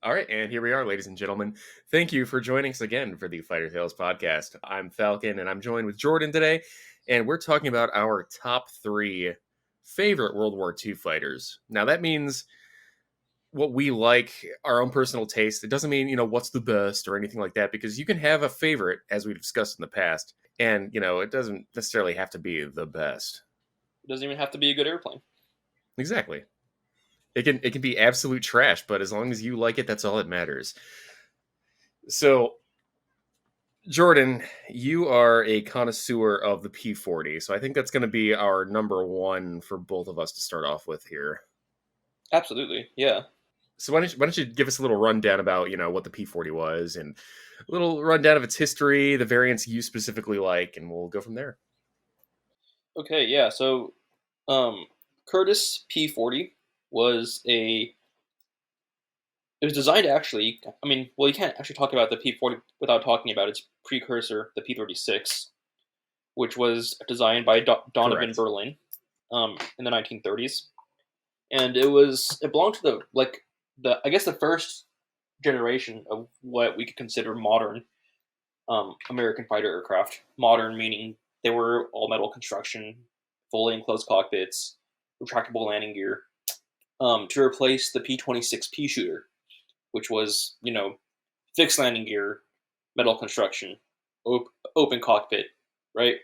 All right, and here we are, ladies and gentlemen. Thank you for joining us again for the Fighter Tales podcast. I'm Falcon, and I'm joined with Jordan today, and we're talking about our top three favorite World War II fighters. Now, that means what we like, our own personal taste. It doesn't mean, what's the best or anything like that, because you can have a favorite, as we've discussed in the past, and, it doesn't necessarily have to be the best. It doesn't even have to be a good airplane. Exactly. It can be absolute trash, but as long as you like it, that's all that matters. So, Jordan, you are a connoisseur of the P-40, so I think that's going to be our number one for both of us to start off with here. Absolutely, yeah. So why don't you give us a little rundown about, what the P-40 was, and a little rundown of its history, the variants you specifically like, and we'll go from there. Okay, yeah. So, Curtiss P-40 was a. It was designed actually. I mean, well, you can't actually talk about the P-40 without talking about its precursor, the P-36, which was designed by Donovan Correct. Berlin, in the 1930s, and it belonged to the I guess the first generation of what we could consider modern American fighter aircraft. Modern meaning they were all metal construction, fully enclosed cockpits, retractable landing gear, to replace the P-26 P shooter, which was fixed landing gear, metal construction, open cockpit, right?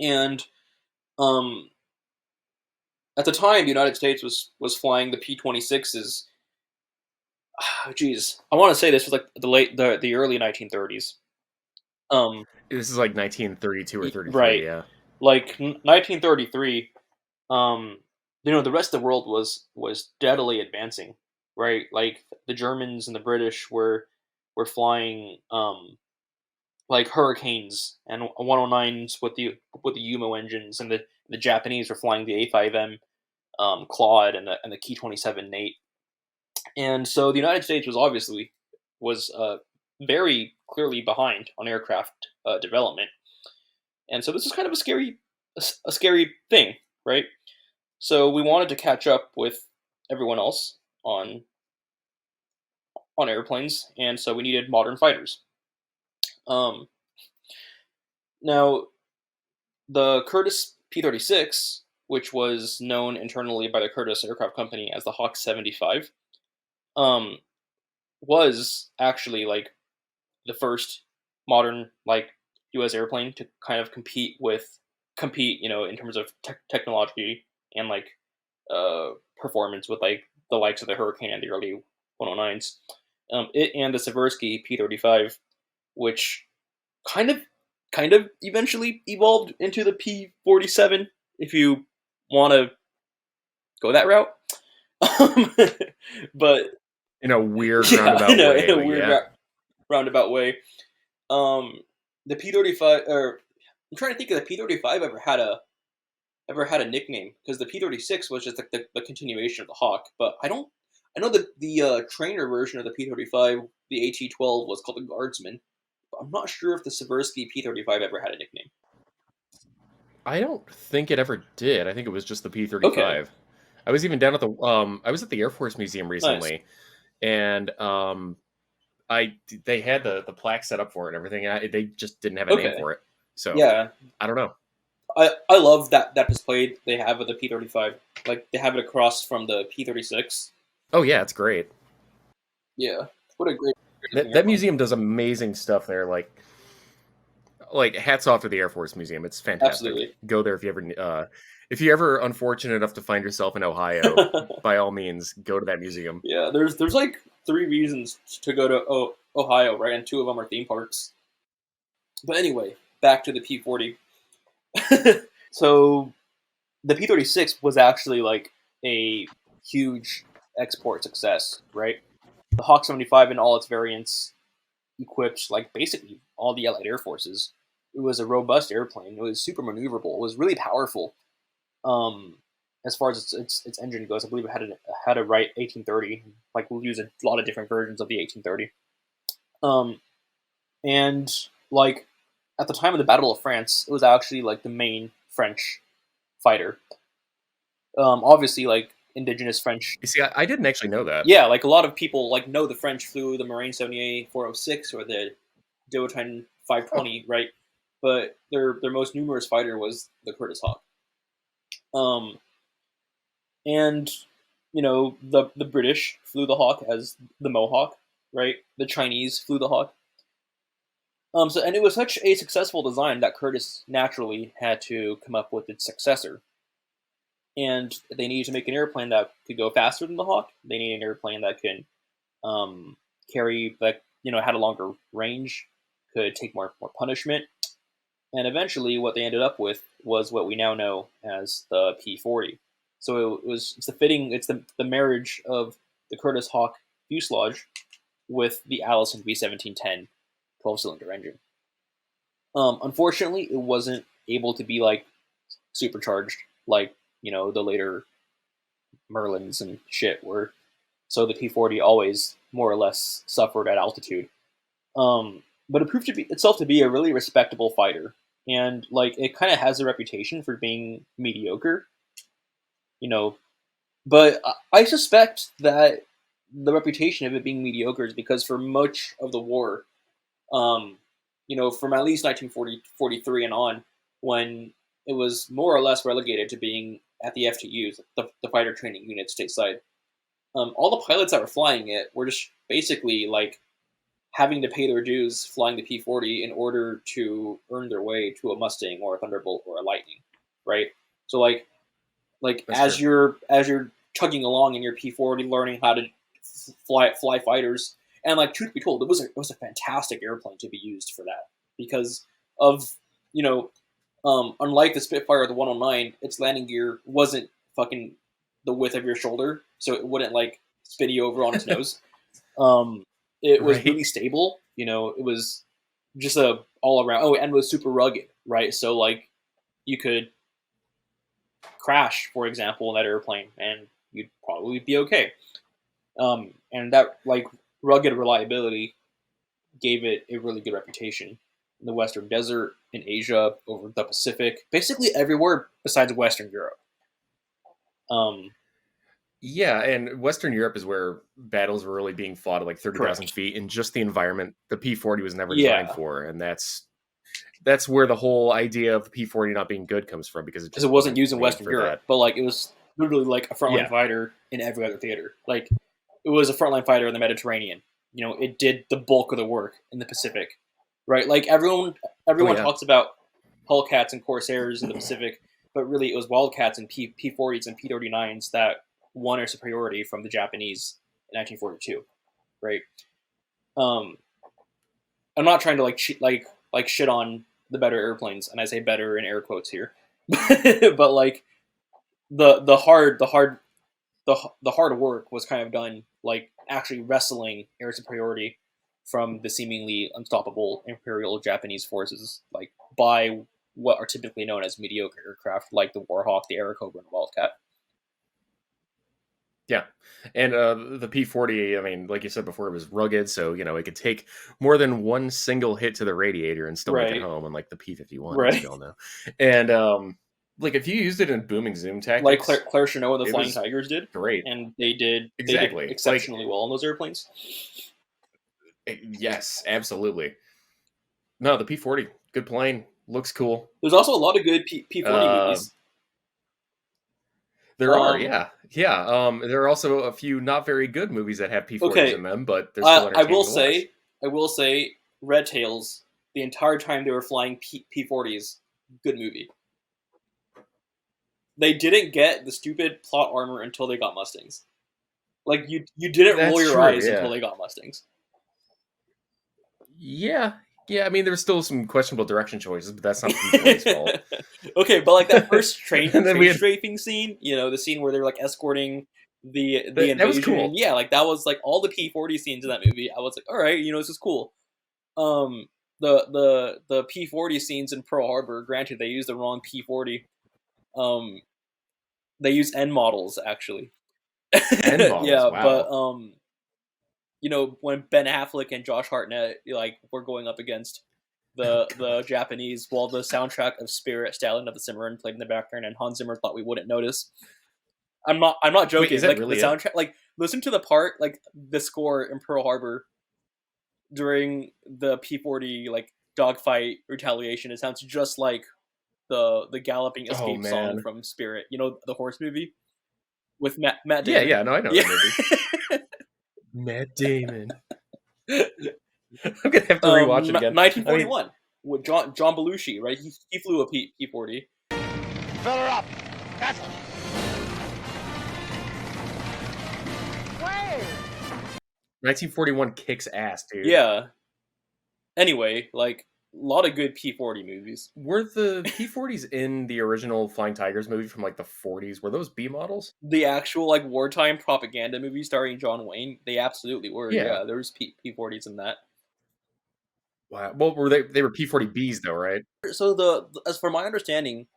And um, at the time, the United States was flying the P-26s. Geez, I want to say this was like the early 1930s. This is like 1932 or 33, Right, yeah. like 1933. The rest of the world was steadily advancing, right? Like the Germans and the British were flying like Hurricanes and 109s with the Umo engines, and the Japanese were flying the A5M Claude and the Ki-27 Nate. And so the United States was very clearly behind on aircraft development, and so this is kind of a scary thing, right? So we wanted to catch up with everyone else on airplanes, and so we needed modern fighters. Um, Now, the Curtiss P-36, which was known internally by the Curtiss Aircraft Company as the Hawk 75, um, was actually like the first modern like U.S. airplane to kind of compete, in terms of technology and like performance with like the likes of the Hurricane and the early 109s. It and the Seversky P-35, which kind of eventually evolved into the P-47, if you want to go that route. But In a weird yeah, roundabout way, in a but weird yeah. roundabout way. The P-35, or I'm trying to think if the P-35 ever had a nickname, because the P-36 was just like the continuation of the Hawk. But I don't. I know that the trainer version of the P-35, the AT-12, was called the Guardsman. But I'm not sure if the Seversky P-35 ever had a nickname. I don't think it ever did. I think it was just the Okay, P-35. I was even down at I was at the Air Force Museum nice. recently, and they had the plaque set up for it and everything. They just didn't have a name Okay, for it, so yeah. I don't know. I love that display they have with the P-35. Like they have it across from the P-36. Oh yeah, it's great. Yeah, what a great That looking that airplane. museum does amazing stuff there. Like hats off to the Air Force Museum. It's fantastic. Absolutely. Go there if you're ever unfortunate enough to find yourself in Ohio. By all means, go to that museum. Yeah, there's like three reasons to go to Ohio, right? And two of them are theme parks. But anyway, back to the P-40. So the P-36 was actually like a huge export success, right? The Hawk 75 and all its variants equipped like basically all the Allied air forces. It was a robust airplane. It was super maneuverable. It was really powerful. Um, as far as its engine goes, I believe it had a Wright 1830. Like we'll use a lot of different versions of the 1830. Um, and like at the time of the Battle of France, it was actually like the main French fighter. Obviously, like indigenous French. You see, I didn't actually know that. Yeah, like a lot of people like know the French flew the Marine 78 406 or the Dowotyne Oh, 520, right? But their most numerous fighter was the Curtiss Hawk. Um, and the British flew the Hawk as the Mohawk, right? The Chinese flew the Hawk. And it was such a successful design that Curtiss naturally had to come up with its successor. And they needed to make an airplane that could go faster than the Hawk. They needed an airplane that can carry, that had a longer range, could take more punishment. And eventually, what they ended up with was what we now know as the P-40. So it's the marriage of the Curtiss Hawk fuselage with the Allison V1710 12-cylinder engine. Unfortunately, it wasn't able to be like supercharged like the later Merlins and shit were. So the P-40 always more or less suffered at altitude. But it proved itself to be a really respectable fighter, and like it kind of has a reputation for being mediocre, you know. But I suspect that the reputation of it being mediocre is because for much of the war, um, from at least 1943 and on, when it was more or less relegated to being at the FTUs, the fighter training units stateside. All the pilots that were flying it were just basically like having to pay their dues flying the P-40 in order to earn their way to a Mustang or a Thunderbolt or a Lightning, right? So like that's true. as you're chugging along in your P-40, learning how to fly fighters, and like truth be told, it was a fantastic airplane to be used for that because of you know unlike the Spitfire or the 109, its landing gear wasn't fucking the width of your shoulder, so it wouldn't like spit you over on its nose. Um, it was Right. really stable. It was just a all around. Oh, and it was super rugged, right? So like you could crash, for example, in that airplane, and you'd probably be okay. And that like rugged reliability gave it a really good reputation in the Western Desert, in Asia, over the Pacific, basically everywhere besides Western Europe. Um, Yeah, and Western Europe is where battles were really being fought at like 30,000 correct. feet in just the environment the P-40 was never designed Yeah, for. And that's where the whole idea of the P-40 not being good comes from, because it because it just wasn't wasn't used in made Western for Europe, that. but like it was literally like a frontline Yeah. fighter in every other theater. Like it was a frontline fighter in the Mediterranean. It did the bulk of the work in the Pacific, right? Like Oh, everyone yeah. talks about Hellcats and Corsairs in the Pacific, but really it was Wildcats and P-40s and P-39s that won our superiority from the Japanese in 1942, right? Um, I'm not trying to like shit on the better airplanes, and I say better in air quotes here, but like the hard work was kind of done like actually wrestling air superiority from the seemingly unstoppable Imperial Japanese forces, like by what are typically known as mediocre aircraft, like the Warhawk, the Airacobra, and the Wildcat. Yeah. And the P-40, I mean, like you said before, it was rugged, so it could take more than one single hit to the radiator and still make it Right, home, unlike the P-51, as right. we all know. And like if you used it in booming zoom Like tactics, Claire Chenot and the it Flying was Tigers did, great. and they did Exactly. Like, exceptionally well on those airplanes. yes, absolutely. No, the P-40, good plane, looks cool. There's also a lot of good P-40 Uh, movies. there are, Um, yeah, yeah. There are also a few not very good movies that have P-40s okay, in them, but they're still I will entertaining to watch. say, Red Tails, the entire time they were flying P-40s, good movie. They didn't get the stupid plot armor until they got Mustangs. Like you didn't roll That's your true, eyes until yeah. they got Mustangs. Yeah, yeah. I mean, there's still some questionable direction choices, but that's not the P-40's fault. Okay, but like that first And then we train had strafing scene, the scene where they're like escorting the that was invasion. cool. Yeah, like that was like all the P-40 scenes in that movie. I was like, all right, this is cool. Um, the P-40 scenes in Pearl Harbor. Granted, they used the wrong P-40. Um, they use N models actually. N models, Yeah, but wow. when Ben Affleck and Josh Hartnett like were going up against the Japanese, while the soundtrack of Spirit, Stallion of the Cimarron played in the background, and Hans Zimmer thought we wouldn't notice. I'm not Wait, joking. is that Like the really it? soundtrack, like listen to the part, like the score in Pearl Harbor during the P-40 like dogfight retaliation. It sounds just like the galloping Oh escape song man. from Spirit. You know the horse movie with Matt Yeah, Damon. yeah, no, I know Yeah. that movie. Matt Damon. I'm gonna have to rewatch it again. I mean, 1941 with John Belushi, right? He flew a P-40. Fill her up. That's 1941 kicks ass, dude. Yeah. Anyway, like a lot of good P-40 movies. Were the P-40s in the original Flying Tigers movie from like the 40s? Were those B models? The actual like wartime propaganda movie starring John Wayne, they absolutely were. Yeah. Yeah, there was P-40s in that. Wow. Well, were they were P-40Bs though, right? So as for my understanding,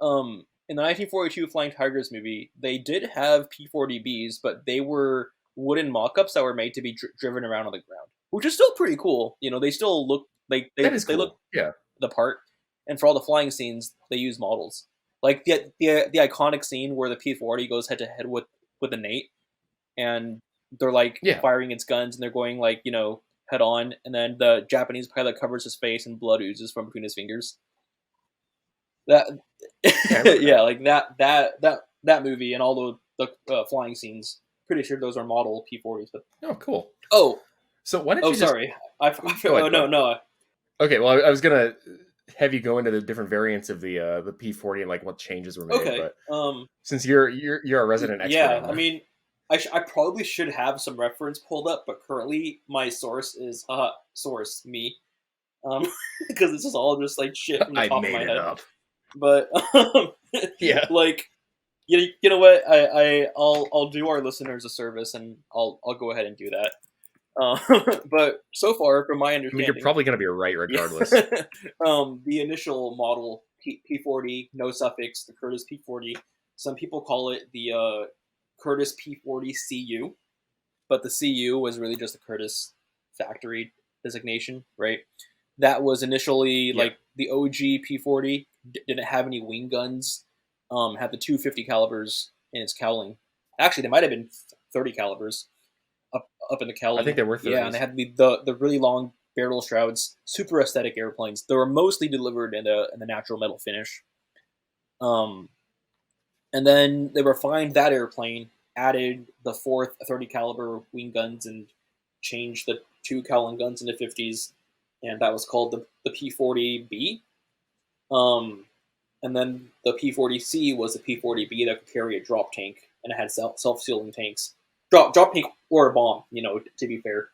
in the 1942 Flying Tigers movie, they did have P-40Bs, but they were wooden mock-ups that were made to be driven around on the ground, which is still pretty cool. You know, they still look like That is they look cool. Yeah. the part, and for all the flying scenes, they use models. Like the iconic scene where the P-40 goes head to head with the Nate, and they're like Yeah. firing its guns, and they're going like head on, and then the Japanese pilot covers his face, and blood oozes from between his fingers. That Yeah, yeah, like that movie and all the flying scenes. Pretty sure those are model P-40s. But Oh, cool. oh So why don't you just... sorry, I Go ahead, oh go no. ahead. Okay, well, I was gonna have you go into the different variants of the P-40 and like what changes were made, Okay, but since you're a resident expert yeah, on that. I mean, I probably should have some reference pulled up, but currently my source is source me, because this is all just like shit from the I top of made my it head. up. But Yeah. like you know what, I'll do our listeners a service, and I'll go ahead and do that. But so far, from my I understanding, mean, you're probably gonna be right regardless. the initial model P-40, no suffix, the Curtis P-40. Some people call it the Curtis P-40 CU, but the CU was really just the Curtis factory designation, right? That was initially like the OG P-40. Didn't have any wing guns. Had the 250 calibers in its cowling. Actually, they might have been 30 calibers up in the cowling. I think they were 30s. Yeah, and they had the really long barrel shrouds. Super aesthetic airplanes. They were mostly delivered in the natural metal finish. And then they refined that airplane, added the fourth 30 caliber wing guns, and changed the two cowling guns into 50s, and that was called the P-40B. And then the P-40C was the P-40B that could carry a drop tank, and it had self-sealing tanks. Drop tank or a bomb, to be fair.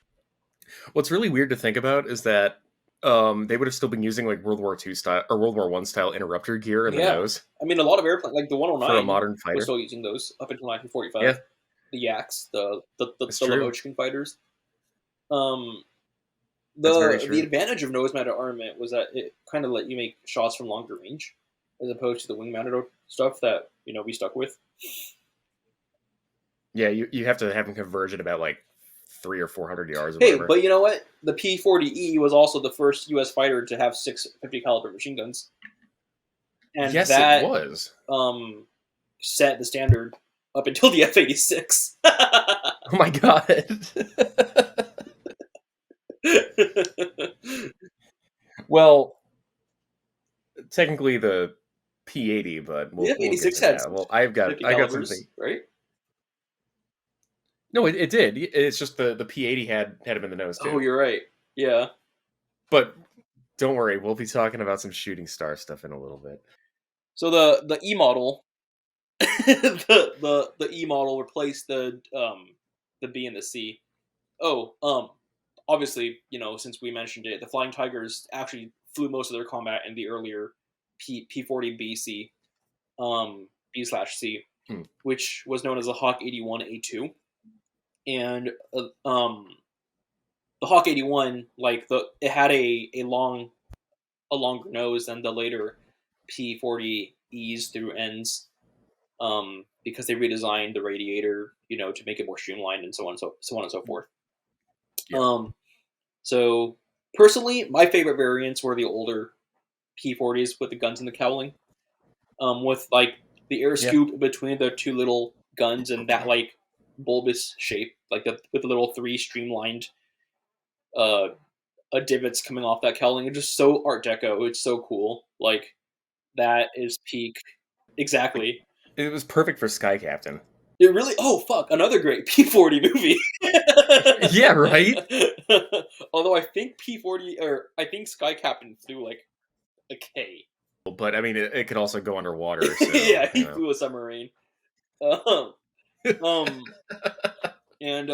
What's really weird to think about is that they would have still been using like World War II style or World War I style interrupter gear in the nose. I mean, a lot of airplanes, like the 109, for a modern fighter, was still using those up until 1945. Yeah. The Yaks, the true. Lavochkin fighters. That's very true. The advantage of nose-mounted armament was that it kind of let you make shots from longer range, as opposed to the wing-mounted stuff that we stuck with. Yeah, you have to have them converge at about like 300 or 400 yards. Or Hey, whatever. but you know what? The P-40E was also the first U.S. fighter to have 650 caliber machine guns, and yes, that it was. Set the standard up until the F-86. Oh my god. Well, technically the P-80, but the F-86 we'll had well, I've got 50 something. calibers, right? No, it did. It's just the P-80 had him in the nose too. Oh, you're right. Yeah. But don't worry, we'll be talking about some shooting star stuff in a little bit. So the E model, the E model replaced the B and the C. Oh, obviously, since we mentioned it, the Flying Tigers actually flew most of their combat in the earlier P-40 BC, B/C, which was known as the Hawk 81A2, and the Hawk 81, it had a longer nose than the later P-40Es through ends, because they redesigned the radiator, to make it more streamlined and so on and so forth. Yeah. So personally, my favorite variants were the older P-40s with the guns in the cowling, with like the air scoop between the two little guns and that like bulbous shape, like with the little 3 streamlined uh divots coming off that cowling. It's just so Art Deco. It's so cool. Like that is peak. Exactly. It was perfect for Sky Captain. It really. Oh fuck! Another great P-40 movie. Yeah, right? Although I think P-40 or I think Sky Captain flew like a K. But I mean, it could also go underwater. So, Yeah, he you know. flew a submarine. Um, um, and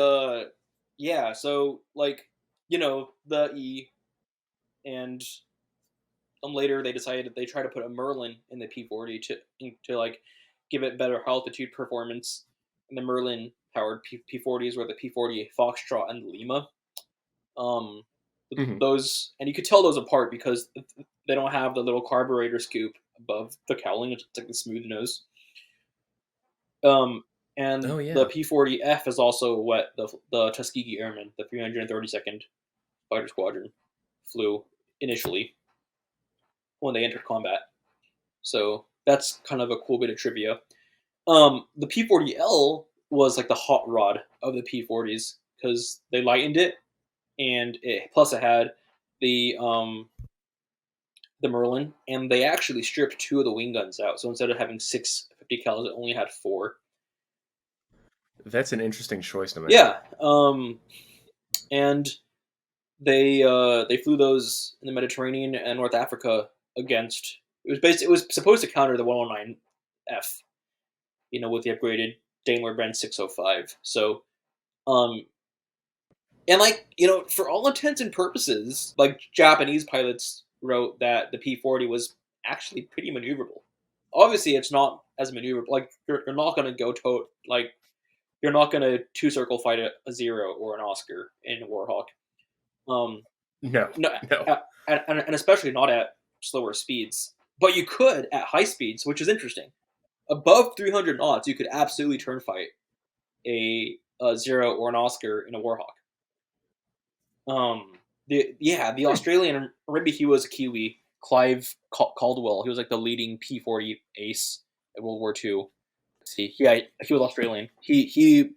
yeah. So like the E, and later they decided they try to put a Merlin in the P-40 to like give it better altitude performance. And the Merlin powered P-40s were the P-40 Foxtrot and the Lima. Mhm. Those, and you could tell those apart because they don't have the little carburetor scoop above the cowling. It's like the smooth nose. And Oh, yeah. the P-40F is also what the Tuskegee Airmen, the 332nd Fighter Squadron, flew initially when they entered combat. So that's kind of a cool bit of trivia. The P-40L was like the hot rod of the P-40s because they lightened it, and it had the Merlin, and they actually stripped 2 of the wing guns out. So instead of having 6 50 cals, it only had 4. That's an interesting choice to make. Yeah, and they flew those in the Mediterranean and North Africa against. It was supposed to counter the 109F, with the upgraded Daimler-Benz 605. So, and like for all intents and purposes, like Japanese pilots wrote that the P-40 was actually pretty maneuverable. Obviously, it's not as maneuverable. Like you're not going to go like you're not going to 2-circle fight a Zero or an Oscar in Warhawk. No, No, no. and especially not at slower speeds. But you could at high speeds, which is interesting. Above 300 knots, you could absolutely turn fight a Zero or an Oscar in a Warhawk. The Australian, maybe he was a Kiwi, Clive Caldwell. He was like the leading P-40 ace in World War II. Let's see, yeah, he was Australian. Let's see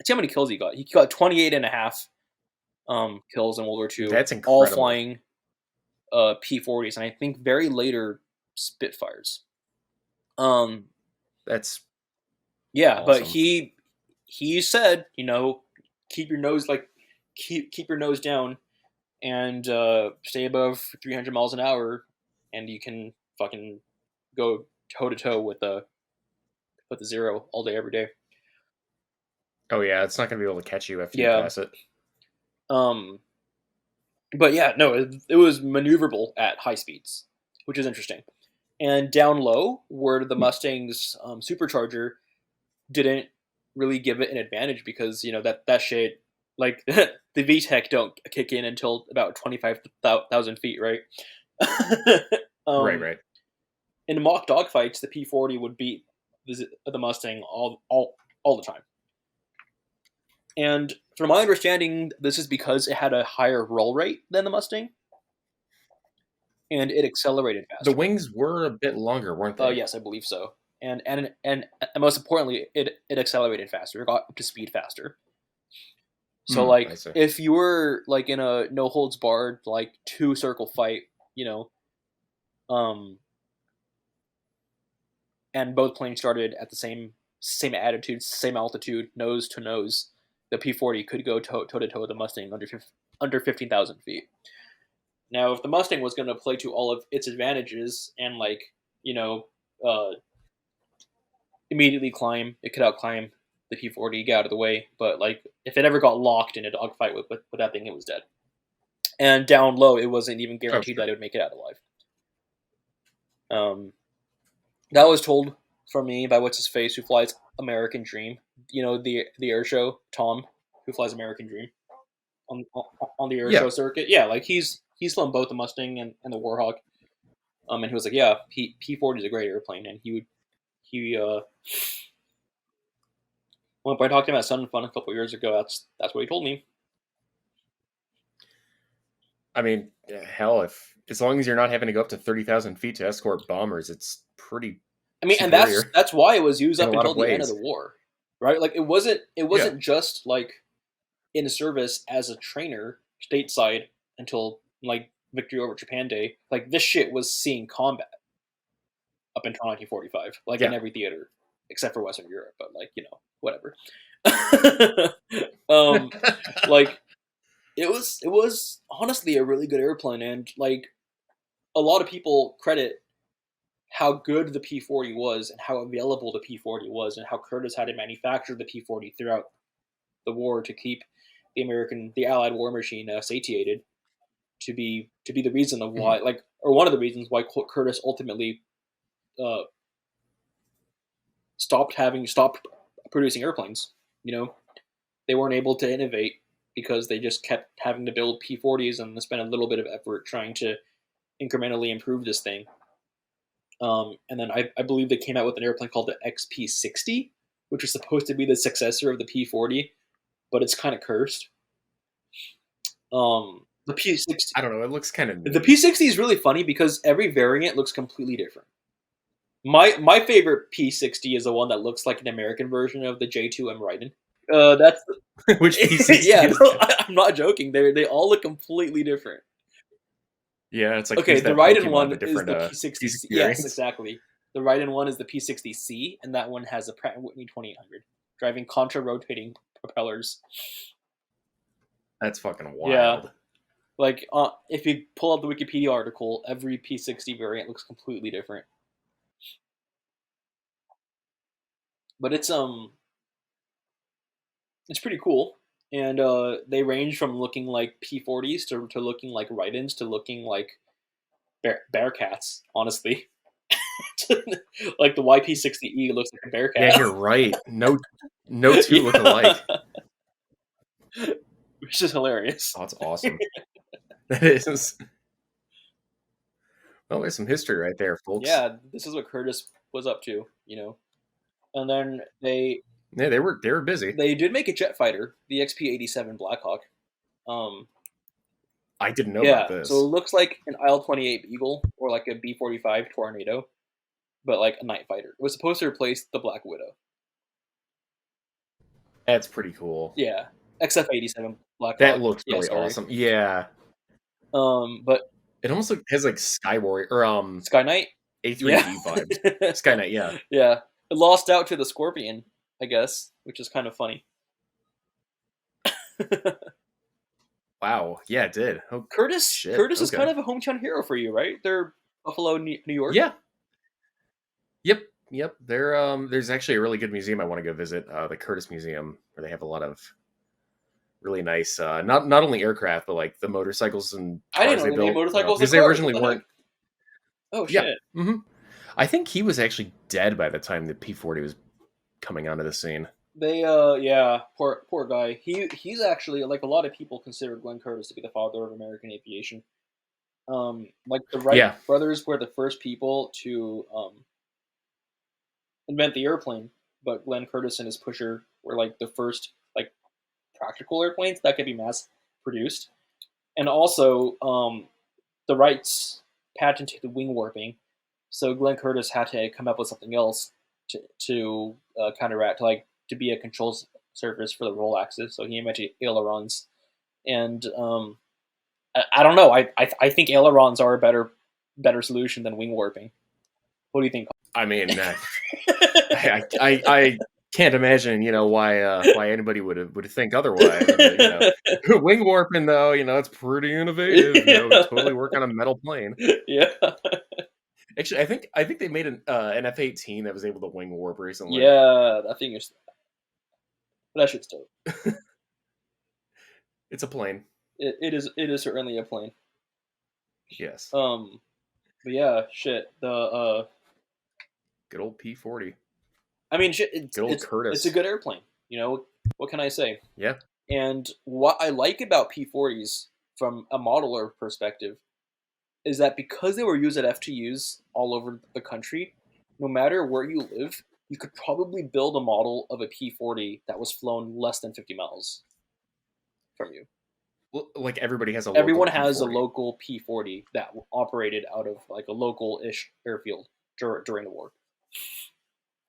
how many kills he got. He got 28 and a half kills in World War II. That's all incredible. flying P-40s, and I think very later Spitfires. That's yeah, awesome. but he said, keep your nose keep your nose down and stay above 300 miles an hour, and you can fucking go toe to toe with the Zero all day every day. Oh yeah, it's not going to be able to catch you after you Yeah. pass it. But yeah, no, it was maneuverable at high speeds, which is interesting. And down low, where the Mustang's supercharger didn't really give it an advantage because that shit, like the VTEC don't kick in until about 25,000 feet, right? Right. In mock dogfights, the P-40 would beat the Mustang all the time. And from my understanding, this is because it had a higher roll rate than the Mustang, and it accelerated faster. The wings were a bit longer, weren't they? Yes, I believe so. And most importantly, it accelerated faster. It got up to speed faster. So like, if you were like in a no holds barred like 2-circle fight, and both planes started at the same attitude, same altitude, nose to nose, the P-40 could go toe to toe with the Mustang under 15,000 feet. Now, if the Mustang was going to play to all of its advantages and immediately climb, it could outclimb the P-40, get out of the way. But like, if it ever got locked in a dogfight with that thing, it was dead. And down low, it wasn't even guaranteed that it would make it out alive. That was told from me by what's his face, who flies American Dream. The air show, Tom, who flies American Dream on the air show circuit. Yeah, like he's flown both the Mustang and the Warhawk. And he was like, yeah, P-40 is a great airplane, and when I talked to him at Sun Fun a couple years ago, that's what he told me. I mean, hell, as long as you're not having to go up to 30,000 feet to escort bombers, it's pretty I mean, and superior that's why it was used in up a lot until of the end of ways. the war, right? Like it wasn't just like in service as a trainer stateside until like victory over Japan Day. Like this shit was seeing combat up until 1945, like in Yeah. every theater except for Western Europe, but like whatever. um, like it was honestly a really good airplane, and like a lot of people credit how good the P-40 was and how available the P-40 was, and how Curtiss had to manufacture the P-40 throughout the war to keep the Allied war machine satiated, to be the reason of why, like, or one of the reasons why Curtiss ultimately uh, stopped producing airplanes. They weren't able to innovate because they just kept having to build P-40s and spend a little bit of effort trying to incrementally improve this thing. And then I believe they came out with an airplane called the XP-60, which was supposed to be the successor of the P-40, but it's kind of cursed. The P-60, I don't know. It looks kind of the P-60 is really funny because every variant looks completely different. My favorite P-60 is the one that looks like an American version of the J2M Raiden. That's which P-60 yeah. is No, I'm not joking. They all look completely different. Yeah, it's like Okay, here's the that Raiden Pokemon, one but is different the P-60. P-60 Yes, variants. exactly. The Raiden one is the P-60C, and that one has a Pratt & Whitney 2800, driving contra-rotating propellers. That's fucking Yeah. wild. Like, if you pull up the Wikipedia article, every P-60 variant looks completely different. But it's pretty cool, and they range from looking like P-40s to looking like Raidens to looking like Bearcats, honestly. Like the YP-60E looks like a Bearcat. Yeah, you're right. No two look alike. Which is hilarious. Oh, that's awesome. That is. Well, there's some history right there, folks. Yeah, this is what Curtiss was up to, And then Yeah, they were busy. they did make a jet fighter, the XP-87 Blackhawk. I didn't know Yeah, about this. so it looks like an IL-28 Beagle or like a B-45 Tornado, but like a night fighter. It was supposed to replace the Black Widow. That's pretty cool. Yeah, XF-87 Blackhawk. That looks Yeah, really sorry. awesome. Yeah, But it almost has like Sky Warrior or Sky Knight. A3D Yeah. vibes. Skynet, yeah. Yeah, it lost out to the Scorpion, I guess, which is kind of funny. Wow. Yeah, it did. Oh, Curtiss shit. Curtiss is Okay. kind of a hometown hero for you, right? They're Buffalo, New York. Yeah. Yep. There's actually a really good museum I want to go visit, the Curtiss Museum, where they have a lot of really nice, not only aircraft, but like the motorcycles and I cars didn't know they they built. made motorcycles Because and they cars. originally What the weren't. heck? Oh Yeah. shit! Mm-hmm. I think he was actually dead by the time the P-40 was coming onto the scene. They yeah, poor guy. He's actually, like, a lot of people consider Glenn Curtiss to be the father of American aviation. Like the Wright Yeah. brothers were the first people to invent the airplane, but Glenn Curtiss and his pusher were like the first like practical airplanes that could be mass produced. And also, the Wrights patented wing warping, so Glenn Curtiss had to come up with something else to counteract, to be a control surface for the roll axis. So he invented ailerons, and I don't know. I think ailerons are a better solution than wing warping. What do you think? I mean, I can't imagine, why anybody would think otherwise. But, wing warping though, it's pretty innovative. Totally work on a metal plane. Yeah. Actually, I think they made an F-18 that was able to wing warp recently. Yeah, that thing is. That shit's dope. It's a plane. It is certainly a plane. Yes. But yeah, shit. The Good old P-40. I mean, shit. Good old Curtiss. It's a good airplane. What can I say? Yeah. And what I like about P-40s from a modeler perspective is that because they were used at FTUs all over the country, no matter where you live, you could probably build a model of a P-40 that was flown less than 50 miles from you. Well, like everybody has a Everyone local has a P-40. local P-40 that operated out of like a local-ish airfield during the war.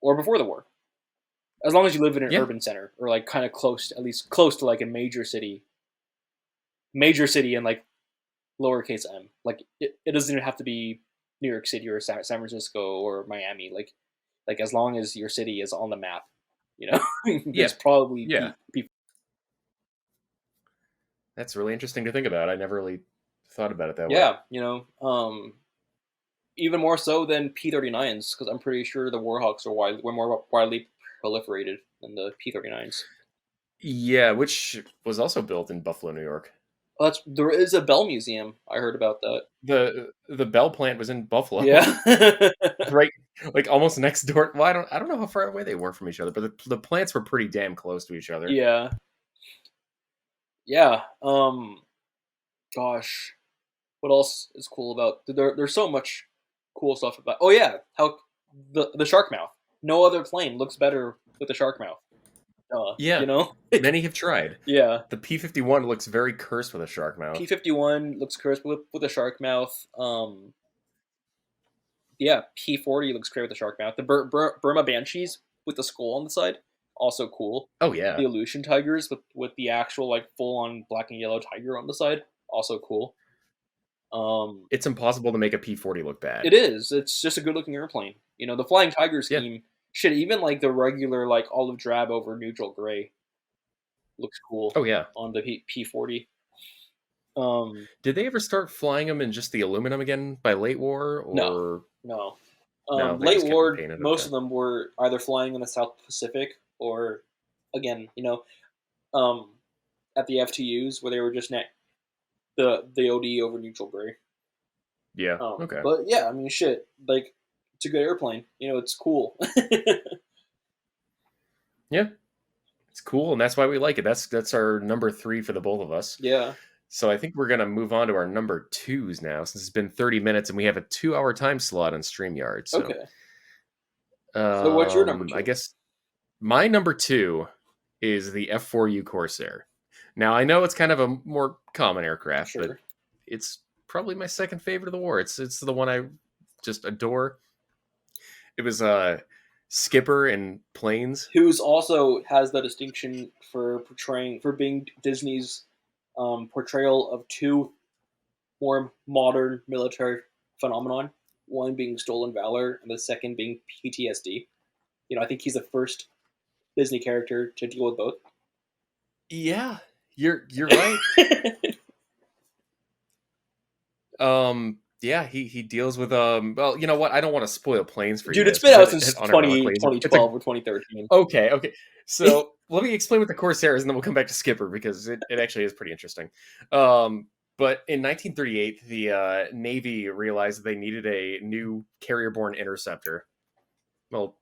or before the war. As long as you live in an Yeah. urban center or like kind of close, at least close to like a major city and like lowercase m. Like it doesn't even have to be New York City or San Francisco or Miami. Like as long as your city is on the map, you know, Yeah. there's probably Yeah. people. That's really interesting to think about. I never really thought about it that way. Yeah, even more so than P-39s because I'm pretty sure the Warhawks are were more widely proliferated than the P-39s. Yeah, which was also built in Buffalo, New York. There is a Bell Museum. I heard about that. The Bell plant was in Buffalo. Yeah. Right, like almost next door. Well, I don't know how far away they were from each other, but the plants were pretty damn close to each other. Yeah. Yeah. Gosh, what else is cool about there's so much cool stuff about. Oh yeah, how the shark mouth. No other plane looks better with the shark mouth. Yeah, You know? many have tried. Yeah. The P-51 looks very cursed with a shark mouth. P-51 looks cursed with a shark mouth. Yeah, P-40 looks great with the shark mouth. The Burma Banshees with the skull on the side, also cool. Oh yeah, The Aleutian Tigers with the actual like full on black and yellow tiger on the side, also cool. it's impossible to make a P-40 look bad. It is. It's just a good looking airplane. The Flying Tiger Yeah. scheme. Shit, even like the regular like olive drab over neutral gray looks cool Oh yeah. on the P-40. Did they ever start flying them in just the aluminum again by late war, or No. No, they Late just kept war, them painted, most okay. of them were either flying in the South Pacific or, again, at the FTUs where they were just the OD over neutral gray. Yeah. Okay. But yeah, I mean, shit, like it's a good airplane. It's cool. Yeah, it's cool, and that's why we like it. That's our number 3 for the both of us. Yeah. So I think we're gonna move on to our number 2s now, since it's been 30 minutes and we have a 2-hour time slot on StreamYard. So, Okay. So what's your number 2? I guess my number 2 is the F4U Corsair. Now I know it's kind of a more common aircraft, but Sure. it's probably my second favorite of the war. It's the one I just adore. It was Skipper in Planes. Who's also has the distinction for being Disney's portrayal of two more modern military phenomenon. One being stolen valor, and the second being PTSD. I think he's the first Disney character to deal with both. Yeah, you're right. Yeah, he deals with well, you know what? I don't want to spoil Planes for you. Dude, it's guys, been out 'cause since unironically, it's a- 2012 or 2013. Okay. So let me explain what the Corsairs, and then we'll come back to Skipper because it actually is pretty interesting. But in 1938, the Navy realized that they needed a new carrier-borne interceptor. Well,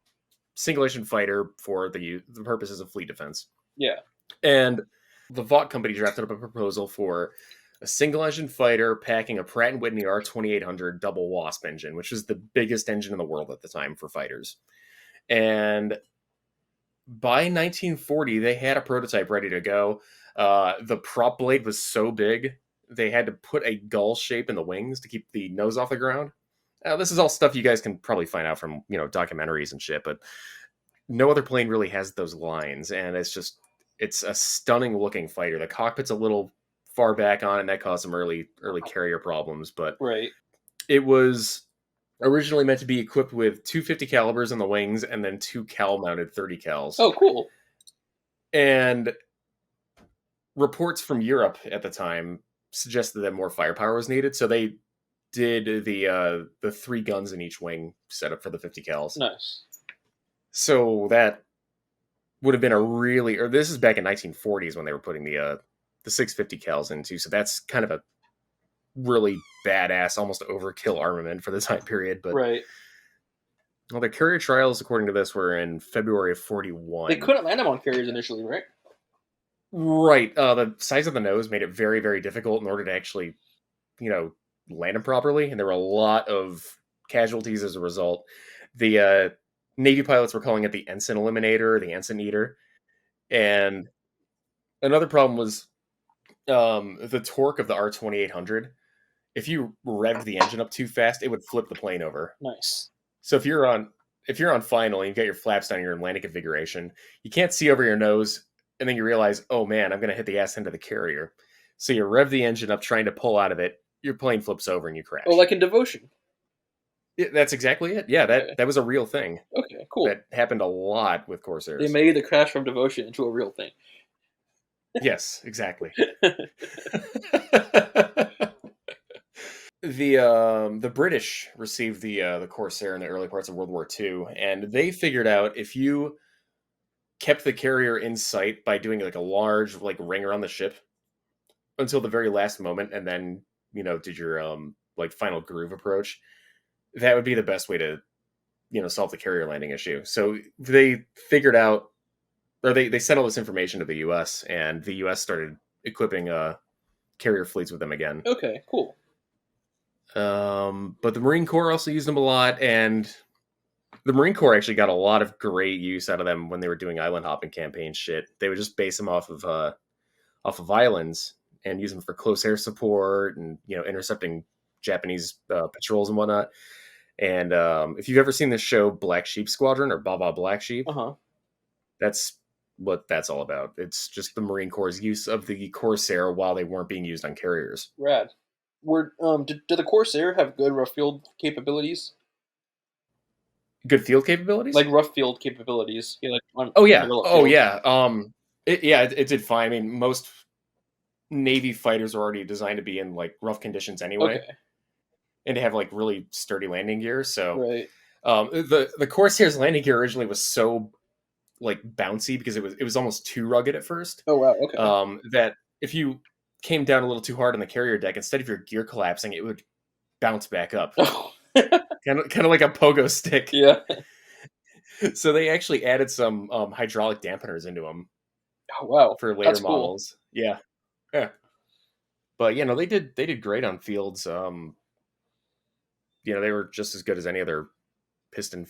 single-engine fighter for the purposes of fleet defense. Yeah. And the Vought company drafted up a proposal for a single-engine fighter packing a Pratt & Whitney R2800 double Wasp engine, which was the biggest engine in the world at the time for fighters. And by 1940, they had a prototype ready to go. The prop blade was so big, they had to put a gull shape in the wings to keep the nose off the ground. This is all stuff you guys can probably find out from, documentaries and shit, but no other plane really has those lines, and it's a stunning looking fighter. The cockpit's a little far back on, and that caused some early carrier problems, but Right. it was originally meant to be equipped with 250 calibers on the wings and then 2 cal mounted 30 cals. Oh, cool. And reports from Europe at the time suggested that more firepower was needed, so they did the 3 guns in each wing setup for the 50 cals. Nice. So that would have been or this is back in 1940s when they were putting the 650 cals into, so that's kind of a really badass, almost overkill armament for the time period. But Right. Well, the carrier trials, according to this, were in February of 41. They couldn't land them on carriers initially, right? Right. The size of the nose made it very, very difficult in order to actually, land them properly, and there were a lot of casualties as a result. The Navy pilots were calling it the ensign eliminator, the ensign eater. And another problem was the torque of the R2800. If you revved the engine up too fast, it would flip the plane over. Nice. So if you're on if you're on final and you've got your flaps down, your landing configuration, you can't see over your nose, and then you realize, oh man, I'm going to hit the ass end of the carrier. So you rev the engine up, trying to pull out of it. Your plane flips over and you crash. Oh, like in Devotion. Yeah, that's exactly it. Yeah, Okay. that was a real thing. Okay, cool. That happened a lot with Corsairs. They made the crash from Devotion into a real thing. Yes, exactly. The British received the Corsair in the early parts of World War II, and they figured out if you kept the carrier in sight by doing like a large like ring around the ship until the very last moment, and then did your like final groove approach, that would be the best way to solve the carrier landing issue. So they figured out, or they sent all this information to the U.S., and the U.S. started equipping carrier fleets with them again. Okay, cool. But the Marine Corps also used them a lot, and the Marine Corps actually got a lot of great use out of them when they were doing island hopping campaign shit. They would just base them off of islands and use them for close air support and intercepting Japanese patrols and whatnot. And if you've ever seen the show Black Sheep Squadron or Baba Black Sheep, that's what that's all about. It's just the Marine Corps' use of the Corsair while they weren't being used on carriers. Rad. Did the Corsair have good rough field capabilities? Good field capabilities? Like rough field capabilities. Yeah, like it did fine. I mean, most Navy fighters are already designed to be in like rough conditions anyway. Okay. And to have like really sturdy landing gear. So right. The Corsair's landing gear originally was so like bouncy because it was almost too rugged at first. Oh wow, okay. That if you came down a little too hard on the carrier deck, instead of your gear collapsing, it would bounce back up. Oh. kind of like a pogo stick. Yeah. So they actually added some hydraulic dampeners into them. Oh wow. For later That's models. Cool. Yeah. But they did great on fields. They were just as good as any other piston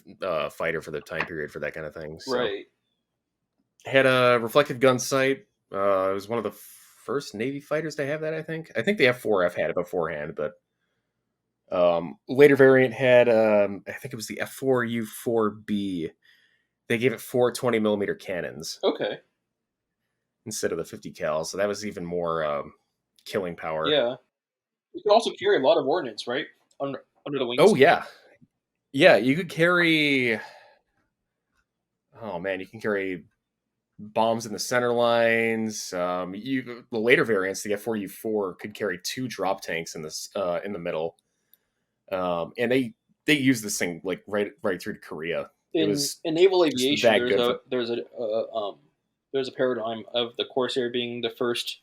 fighter for the time period for that kind of thing. So. Right. Had a reflective gun sight. It was one of the first Navy fighters to have that, I think. I think the F4F had it beforehand, but later variant had, I think it was the F4U4B. They gave it 4 20mm cannons. Okay. Instead of the 50 cal, so that was even more killing power. Yeah. You could also carry a lot of ordnance, right? Under the wings. Oh, yeah. Yeah, you could carry... Oh, man, you can carry bombs in the center lines. The later variants, the F4U4, could carry 2 drop tanks in the middle. And they used this thing like right through to Korea. In naval aviation, there's a paradigm of the Corsair being the first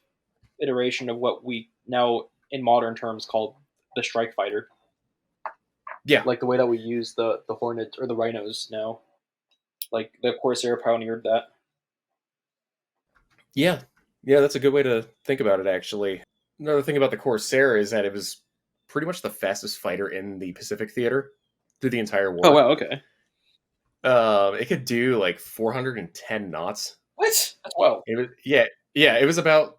iteration of what we now in modern terms call the strike fighter. Yeah, like the way that we use the Hornets or the Rhinos now. Like the Corsair pioneered that. Yeah, that's a good way to think about it, actually. Another thing about the Corsair is that it was pretty much the fastest fighter in the Pacific theater through the entire war. Oh, wow, okay. It could do like 410 knots. What? That's wild. It was about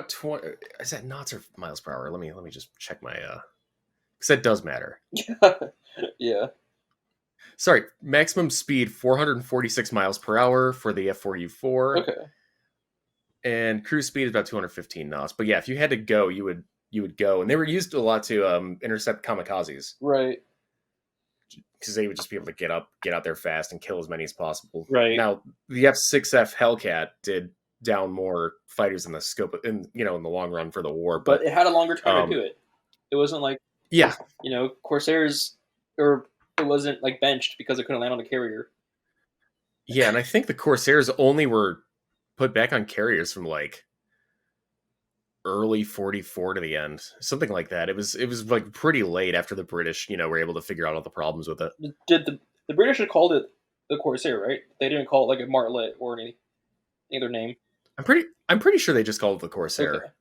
20. Is that knots or miles per hour? Let me just check my because that does matter. Yeah. Sorry, maximum speed 446 miles per hour for the F4U4. Okay. And cruise speed is about 215 knots. But yeah, if you had to go, you would go, and they were used a lot to intercept kamikazes. Right. Because they would just be able to get out there fast and kill as many as possible. Right. Now, the F6F Hellcat did down more fighters in the scope in the long run for the war, but it had a longer time to do it. It wasn't like Corsairs, or it wasn't like benched because it couldn't land on a carrier. Yeah, and I think the Corsairs only were put back on carriers from like early 44 to the end, something like that. It was like pretty late after the British, were able to figure out all the problems with it. Did the British had called it the Corsair, right? They didn't call it like a Martlet or any other name. I'm pretty sure they just called it the Corsair. Okay.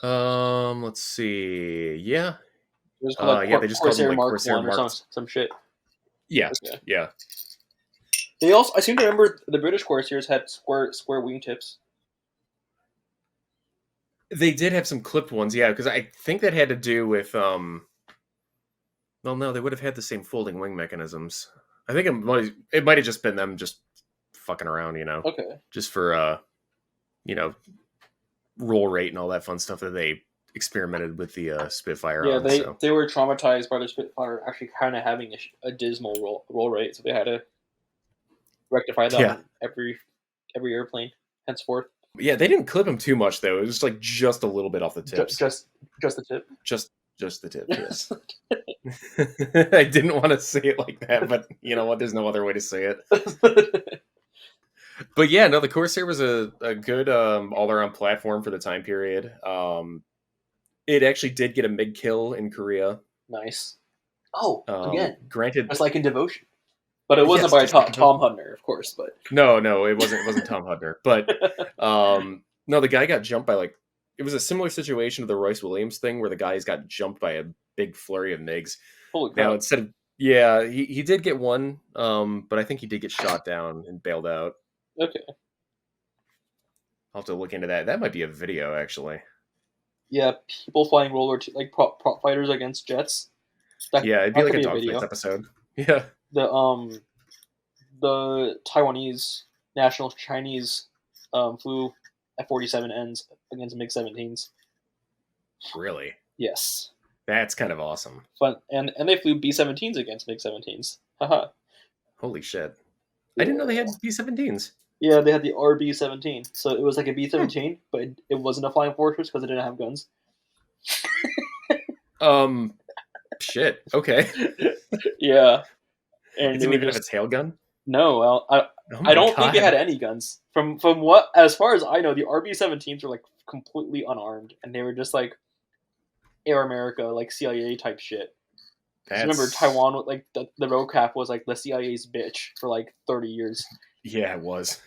Let's see. Yeah. They just called they just Corsair called them like Mark Corsair 1 or some shit. Yeah. Okay. Yeah. They also, I seem to remember the British Corsairs had square wingtips. They did have some clipped ones, yeah, because I think that had to do with Well, no, they would have had the same folding wing mechanisms. I think it might have just been them just fucking around, Okay. just for you know, roll rate and all that fun stuff that they experimented with the Spitfire Yeah, on. So they were traumatized by the Spitfire actually kind of having a dismal roll rate, so they had to rectify that yeah, on every airplane henceforth. yeah, they didn't clip them too much though. It was like just a little bit off the tips, Just the tip. just the tips. Yes. I didn't want to say it like that, but you know what? There's no other way to say it. But yeah, no, the Corsair was a good all-around platform for the time period. It actually did get a MiG kill in Korea. Nice. Oh, again, Granted, just like in Devotion, but it wasn't yes, by just like Tom Hudner, of course. But no, it wasn't Tom Hudner. But no, the guy got jumped by like it was a similar situation to the Royce Williams thing where the guys got jumped by a big flurry of MiGs. holy Now crap! instead of yeah, he did get one, but I think he did get shot down and bailed out. Okay. I'll have to look into that. That might be a video actually. Yeah, people flying roller like prop fighters against jets. Yeah, it'd be that like could a video. dogfights episode. Yeah. The Taiwanese national Chinese flew F-47Ns against MiG-17s. Really? Yes, That's kind of awesome. fun, and they flew B-17s against MiG-17s. Haha. Holy shit. I didn't know they had B-17s. Yeah, they had the RB-17, so it was like a B-17, but it wasn't a flying fortress because it didn't have guns. Shit. Okay. Yeah, It and didn't even have a tail gun? no. Oh I don't my think it God. had any guns. From what, as far as I know, the RB-17s were like completely unarmed, and they were just like Air America, like CIA type shit. 'Cause remember, That's... Taiwan, like the ROCAF was like the CIA's bitch for like 30 years. Yeah, it was.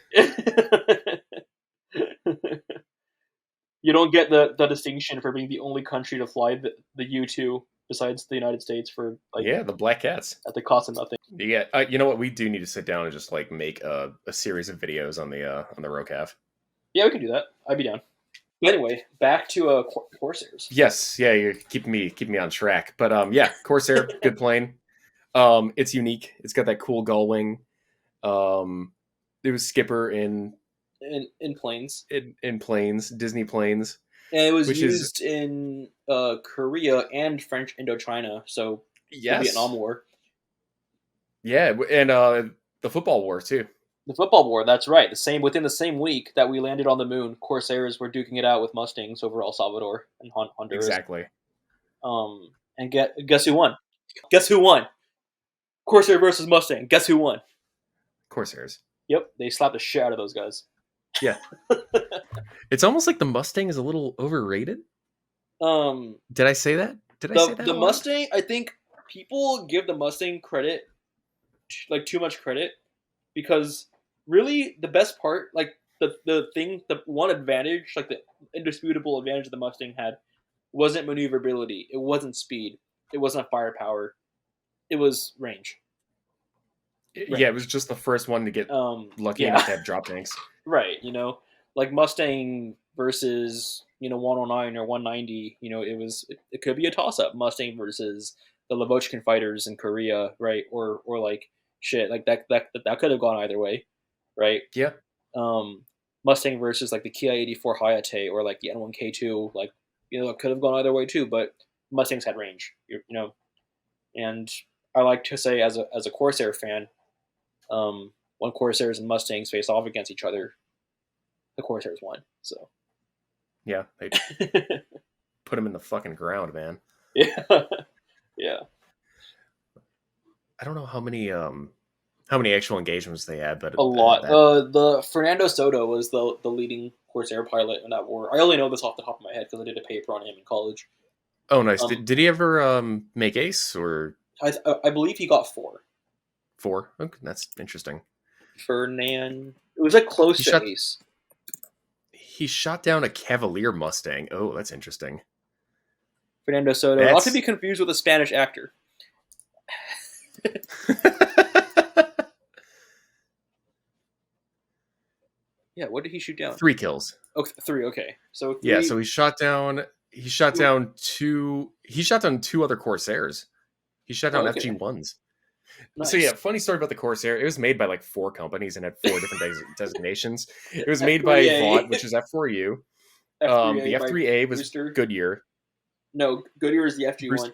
You don't get the distinction for being the only country to fly the U-2 besides the United States for like Yeah, the Black Cats. at the cost of nothing. Yeah, you know what? We do need to sit down and just like make a series of videos on the ROCAF. Yeah, we can do that. I'd be down. Anyway, back to Corsairs. Yes, yeah, you're keeping me on track. But yeah, Corsair, good plane. It's unique. It's got that cool gull wing. It was Skipper in planes. in planes, Disney planes. And it was Which used in Korea and French Indochina, so Yes. the Vietnam War. Yeah, and the football war too. The football war, that's right. Within the same week that we landed on the moon, Corsairs were duking it out with Mustangs over El Salvador and Honduras. Exactly. And guess who won? Guess who won? Corsair versus Mustang. Guess who won? Corsairs. Yep, they slapped the shit out of those guys. Yeah. It's almost like the Mustang is a little overrated. Did I say that? Did I say that? The Mustang, I think people give the Mustang credit, like too much credit, because really the best part, like the one advantage, like the indisputable advantage the Mustang had, wasn't maneuverability, it wasn't speed, it wasn't firepower, it was range. Yeah, it was just the first one to get lucky enough to have drop tanks. Right, like Mustang versus 109 or 190. It could be a toss up. Mustang versus the Lavochkin fighters in Korea, right? Or like shit, like that could have gone either way, right? Yeah. Mustang versus like the Kia 84 Hayate or like the N1K2, like it could have gone either way too. But Mustangs had range, and I like to say as a Corsair fan, when Corsairs and Mustangs face off against each other, the Corsairs won. So yeah, they put them in the fucking ground, man. Yeah, yeah. I don't know how many actual engagements they had, but a lot. The Fernando Soto was the leading Corsair pilot in that war. I only know this off the top of my head because I did a paper on him in college. Oh, nice. Did he ever make ace or? I believe he got 4. 4? Okay, that's interesting. Fernand. It was like close to ace. He shot down a Cavalier Mustang. Oh, that's interesting. Fernando Soto. Not to be confused with a Spanish actor. Yeah, what did he shoot down? 3 kills. Oh, 3. Okay, so 3... yeah. So he shot down 2 other Corsairs. He shot Oh, down okay. FG-1s. Nice. So yeah, funny story about the Corsair. It was made by like 4 companies and had 4 different designations. It was made by F3A. Vought, which is F4U. F3A The by F3A was Brewster. Goodyear. No, Goodyear is the Bruce, FG1.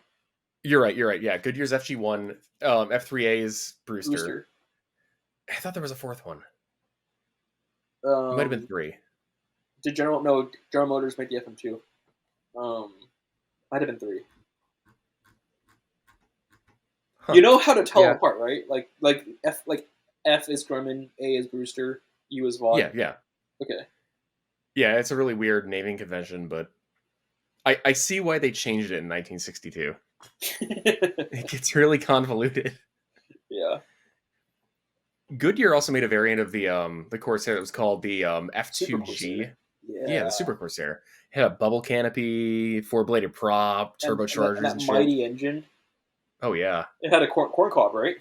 you're right. Yeah, Goodyear's FG-1. F3A is Brewster. Brewster. I thought there was a 4th one. Um, It might have been 3. Did General Motors make the FM2? Might have been 3. Huh. You know how to tell Yeah. them apart, right? Like F is Grumman, A is Brewster, U is Vaught. Yeah. Okay. Yeah, it's a really weird naming convention, but I see why they changed it in 1962. It gets really convoluted. Yeah. Goodyear also made a variant of the Corsair that was called the Super F2G. Corsair. Yeah, the Super Corsair. It had a bubble canopy, 4-bladed prop, turbochargers, and that and shit. mighty engine. Oh yeah. It had a corn cob, right?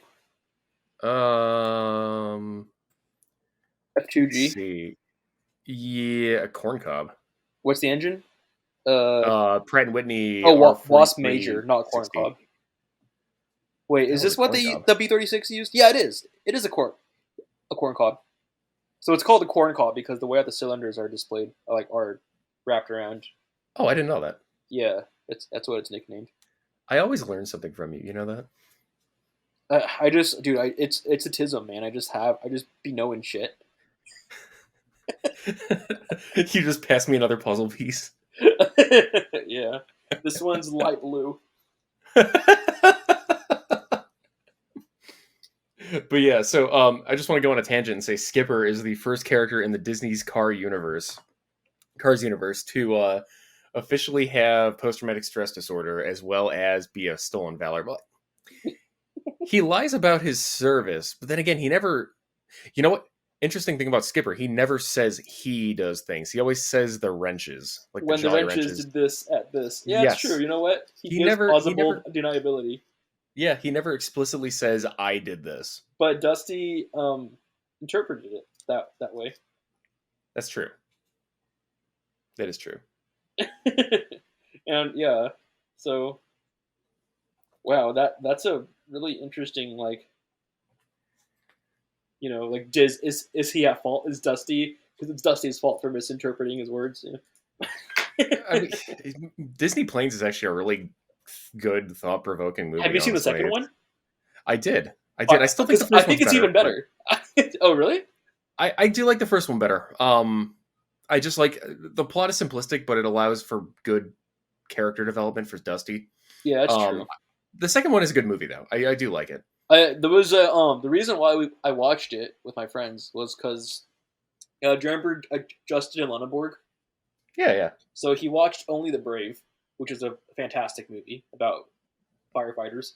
Let's F2G. see. Yeah, a corn cob. What's the engine? Pratt and Whitney. Wasp Major, not corn 60. cob. Wait, is That was this a what corn the cob. B-36 used? Yeah, it is. It is a corn cob. So it's called a corn cob because the way the cylinders are displayed, are wrapped around. Oh, I didn't know that. Yeah, that's what it's nicknamed. I always learn something from you. You know that? It's a tism, man. I just be knowing shit. You just passed me another puzzle piece. Yeah, this one's light blue. But yeah, so I just want to go on a tangent and say Skipper is the first character in the Disney's Cars universe to officially have post-traumatic stress disorder as well as be a stolen valor. But he lies about his service, but then again, he never. You know what? Interesting thing about Skipper, he never says he does things. He always says the wrenches, like When the the Jolly wrenches did this at this. Yeah, Yes. it's true. You know what? He gives never- he plausible never- deniability. Yeah, he never explicitly says I did this. But Dusty interpreted it that way. That's true. That is true. And yeah, so wow, that's a really interesting is he at fault? Is Dusty, because it's Dusty's fault for misinterpreting his words? Yeah. I mean, Disney Planes is actually a really good, thought-provoking movie. Have you seen the honestly. second one? I did. I still think the 'Cause first I think one's it's even better. Oh, really? I do like the first one better. I just like the plot is simplistic, but it allows for good character development for Dusty. Yeah, that's true. The second one is a good movie, though. I do like it. There was the reason why I watched it with my friends was because do you remember Justin Lundborg? Yeah. So he watched Only the Brave, which is a fantastic movie about firefighters.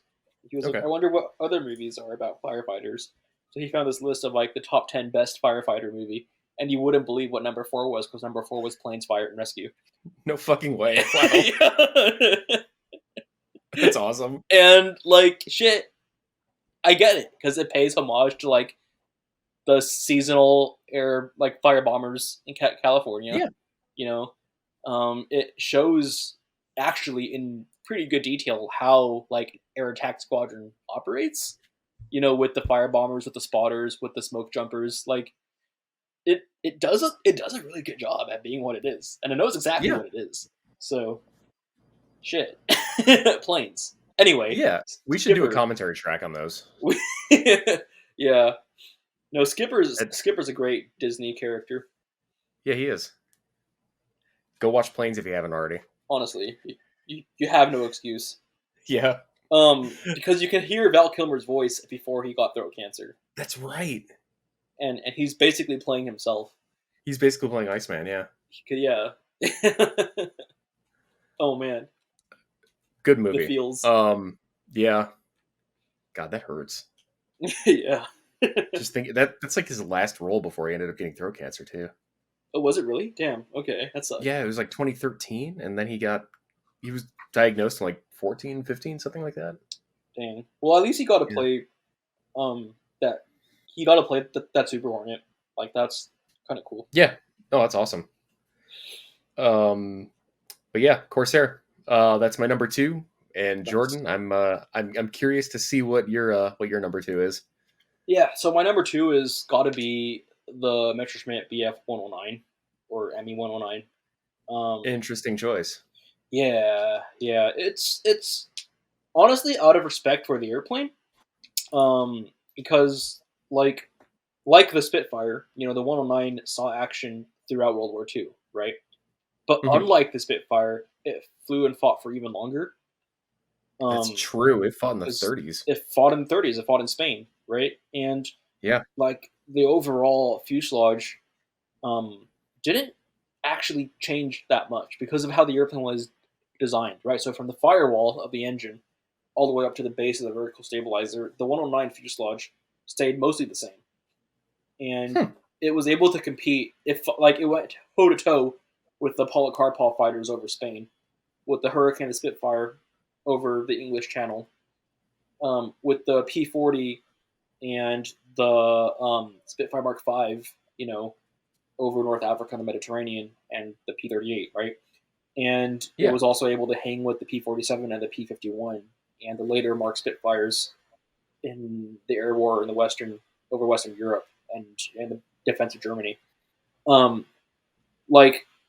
He was Okay. like, I wonder what other movies are about firefighters. So he found this list of the top 10 best firefighter movie, and you wouldn't believe what number 4 was, because number 4 was Planes, Fire and Rescue. No fucking way. Wow. That's awesome. And shit, I get it because it pays homage to the seasonal air fire bombers in California. Yeah. You know, it shows actually in pretty good detail how Air Attack Squadron operates. You know, with the fire bombers, with the spotters, with the smoke jumpers. It does a really good job at being what it is, and it knows exactly what it is. So, shit, planes. Anyway, Yeah, we should do a Skipper. commentary track on those. Yeah. No, Skipper's a great Disney character. Yeah, he is. Go watch Planes if you haven't already. Honestly, you have no excuse. Yeah, Because you can hear Val Kilmer's voice before he got throat cancer, that's right. and he's basically playing himself. He's basically playing Iceman. Yeah, Yeah. Oh man, good the movie. feels. Yeah. God, that hurts. Yeah. Just think that's like his last role before he ended up getting throat cancer too. Oh, was it really? Damn. Okay, that sucks. Yeah, it was like 2013, and then he was diagnosed in like 14, 15, something like that. Dang. Well, at least he got to Yeah. play. That Super Hornet. That's kind of cool. Yeah. Oh, that's awesome. But yeah, Corsair. That's my number 2. And Jordan, I'm curious to see what your number two is. Yeah, so my number two is got to be the Messerschmitt BF 109 or ME 109. Interesting choice. Yeah, it's honestly out of respect for the airplane, because like the Spitfire, the 109 saw action throughout World War II, right? But Mhm. unlike the Spitfire, it flew and fought for even longer. That's true. It fought in the Because 30s. it fought in the 30s, it fought in Spain, right? And Yeah. like the overall fuselage didn't actually change that much because of how the airplane was designed, right? So from the firewall of the engine all the way up to the base of the vertical stabilizer, the 109 fuselage stayed mostly the same, and Hmm. it was able to compete. If like it went toe to toe with the Polikarpov fighters over Spain, with the Hurricane and Spitfire over the English Channel, with the P-40 and the Spitfire Mark V, over North Africa and the Mediterranean, and the P-38, right? And it Yeah. was also able to hang with the P-47 and the P-51 and the later Mark Spitfires in the air war in the Western Europe and the defense of Germany. Um,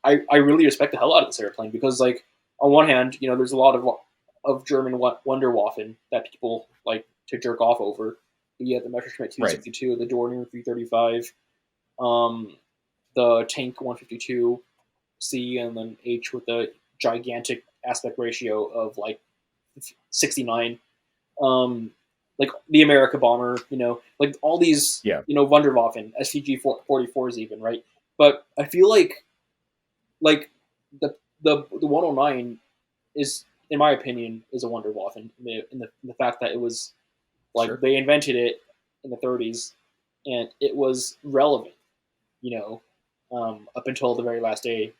I really respect the hell out of this airplane because on one hand, there's a lot of German Wunderwaffen that people like to jerk off over. You have the Messerschmitt Right. 262, the Dornier 335, the Tank 152C, and then H with the gigantic aspect ratio of 69. Like the America bomber, like all these, Yeah. Wunderwaffen, STG 44s even, right? But I feel like the 109 is, in my opinion, is a Wunderwaffen in the fact that it was Sure. they invented it in the 30s and it was relevant, up until the very last day,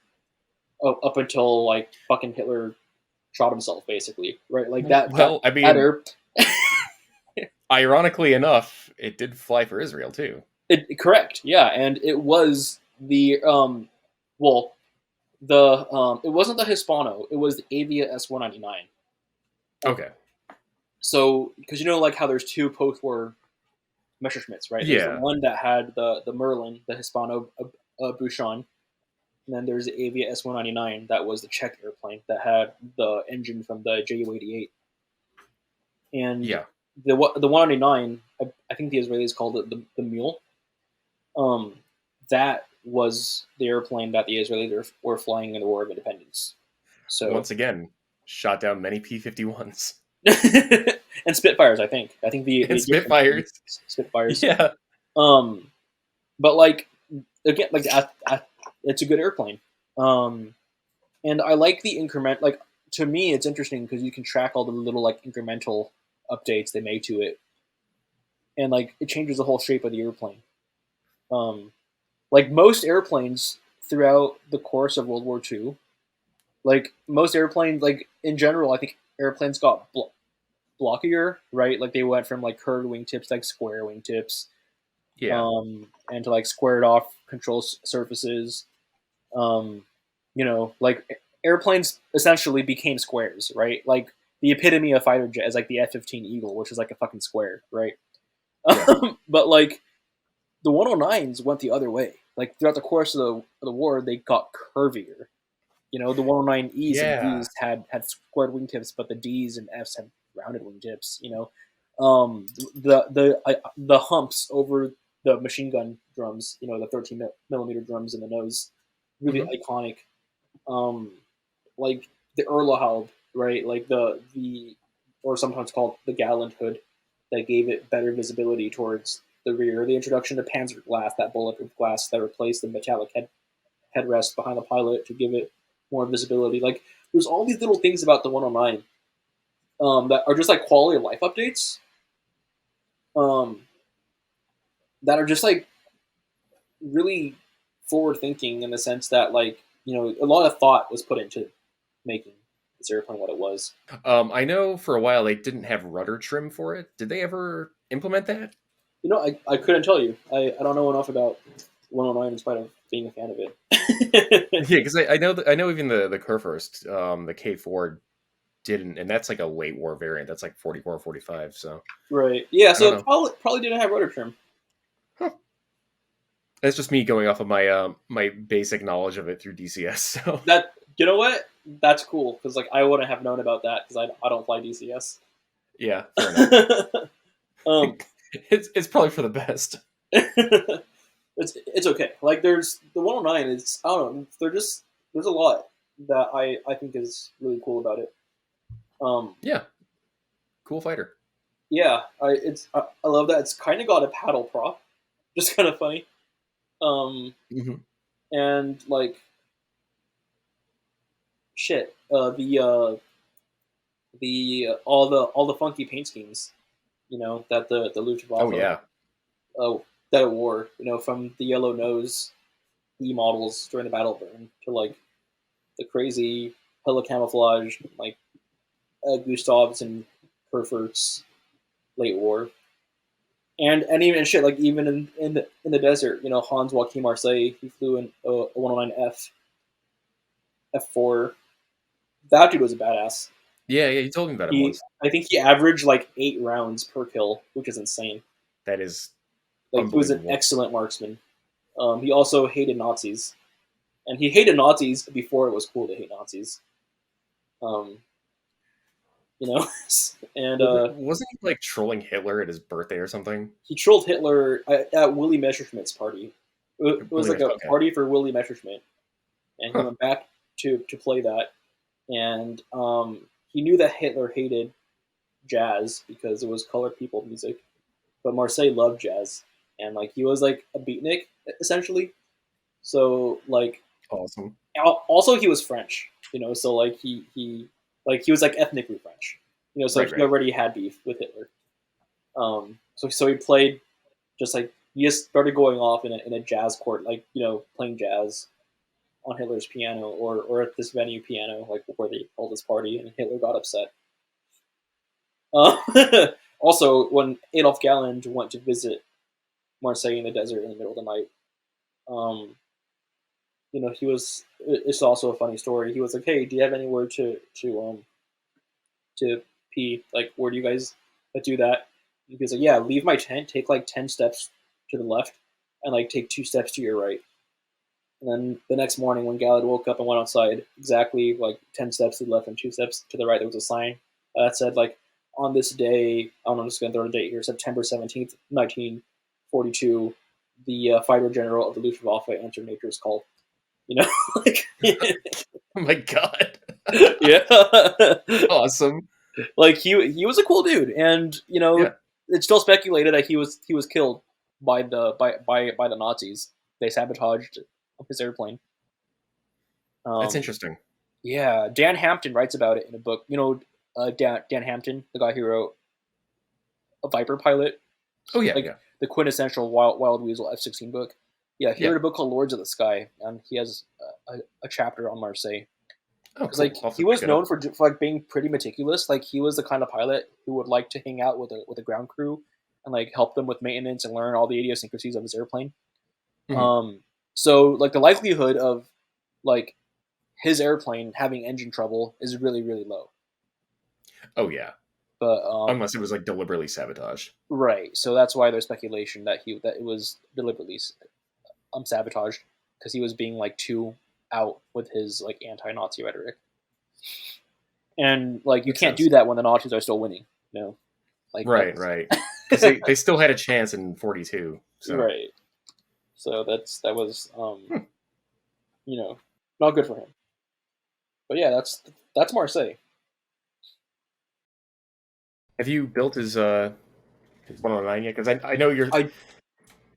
up until fucking Hitler shot himself, basically, right? Like that. Well, I that mean, air, ironically enough, it did fly for Israel too. correct, yeah, and it was the well, the it wasn't the Hispano, it was the Avia S199. Okay. So, because like how there's two post-war Messerschmitts, right? There's the Yeah. one that had the Merlin, the Hispano Bouchon, and then there's the Avia S199 that was the Czech airplane that had the engine from the Ju-88. And Yeah. the 199, I think the Israelis called it the Mule. That was the airplane that the Israelis were flying in the War of Independence. So Once again, shot down many P-51s and Spitfires, I think the and Spitfires. Spitfires. Yeah. But again, it's a good airplane. And I like the increment. To me, it's interesting because you can track all the little incremental updates they make to it, and it changes the whole shape of the airplane. Most airplanes throughout the course of World War II, most airplanes, in general, I think airplanes got blockier, right? They went from curved wingtips to square wingtips, Yeah. and to squared off control surfaces. Airplanes essentially became squares, right? The epitome of fighter jet is the F-15 Eagle, which is a fucking square, right? Yeah. But the 109s went the other way. Throughout the course of the war, they got curvier. The 109Es and Yeah. Ds had squared wingtips, but the Ds and Fs had rounded wingtips. The humps over the machine gun drums, the 13 millimeter drums in the nose, really Mhm. iconic. Like the Erlahaub, right? The or sometimes called the Gallant hood, that gave it better visibility towards the rear. The introduction of Panzer glass, that bulletproof glass that replaced the metallic headrest behind the pilot to give it more visibility. There's all these little things about the 109 that are just quality of life updates, um, that are just really forward thinking in the sense that a lot of thought was put into making this airplane what it was. I know for a while they didn't have rudder trim for it. Did they ever implement that? I couldn't tell you. I don't know enough about 109 in spite of being a fan of it. Yeah, because I know even the Kurfürst, the K Ford didn't, and that's like a late war variant. That's like 44, 45. So Right. Yeah. I don't So know. it probably didn't have rotor trim. That's just me going off of my my basic knowledge of it through DCS. So That you know what? That's cool because like I wouldn't have known about that because I don't fly DCS. yeah, fair enough. um, It's probably for the best. it's okay. Like there's the 109 is I don't know. There's a lot that I think is really cool about it. Yeah, cool fighter. Yeah, I love that it's kind of got a paddle prop, just kind of funny. Mm-hmm. And like shit, all the funky paint schemes, that the Oh Luftwaffe yeah, that it wore, from the yellow nose E models during the battle burn to like the crazy hella camouflage like Gustavs and Herforth's late war, and even shit like even in the desert, Hans Joachim Marseille, he flew in a 109F F4. That dude was a badass. yeah. You told me about it once. I think he averaged like 8 rounds per kill, which is insane. That is Like he was an unbelievable. excellent marksman. He also hated Nazis, and he hated Nazis before it was cool to hate Nazis. Um, and Wasn't he like trolling Hitler at his birthday or something? he trolled Hitler at Willie Messerschmitt's party. It was like a Okay. party for Willie Messerschmitt, and he Huh. went back to play that. And he knew that Hitler hated jazz because it was colored people music, but Marseille loved jazz, and like he was like a beatnik essentially. So like Awesome. also he was French, so like he was like ethnically French, so Right, he right. already had beef with Hitler. So he played just like he just started going off in a jazz court, like playing jazz on Hitler's piano or at this venue piano, like before they held this party, and Hitler got upset. Also, when Adolf Galland went to visit Marseille in the desert in the middle of the night, he was. It's also a funny story. He was like, "Hey, do you have anywhere to pee? Like, where do you guys do that?" And he was like, "Yeah, leave my tent, take like 10 steps to the left, and like take 2 steps to your right." And then the next morning, when Galland woke up and went outside, exactly like 10 steps to the left and 2 steps to the right, there was a sign that said, like, on this day, I'm just going to throw a date here, September 17th, 1942, the fighter general of the Luftwaffe answered nature's call. Like, Oh my god. yeah. Awesome. Like, he was a cool dude. And, Yeah. it's still speculated that he was killed by the Nazis. They sabotaged his airplane. That's interesting. Yeah, Dan Hampton writes about it in a book. Dan Hampton, the guy who wrote A Viper Pilot. Oh yeah, like yeah. the quintessential Wild Weasel F-16 book. Yeah, he Yeah. wrote a book called Lords of the Sky, and he has a chapter on Marseille. Oh, Because cool. like I'll have to he was pick it up. known for like being pretty meticulous. Like he was the kind of pilot who would like to hang out with a ground crew and like help them with maintenance and learn all the idiosyncrasies of his airplane. Mhm. So like the likelihood of like his airplane having engine trouble is really, really low. Oh yeah. But Unless it was like deliberately sabotaged. right, so that's why there's speculation that it was deliberately sabotaged because he was being like too out with his like anti-Nazi rhetoric, and like you Makes can't sense. do that when the Nazis are still winning. Like Right, right. Because they still had a chance in 42. So right. So that was not good for him. But yeah, that's Marseille. have you built his 109 yet? Because I know you're.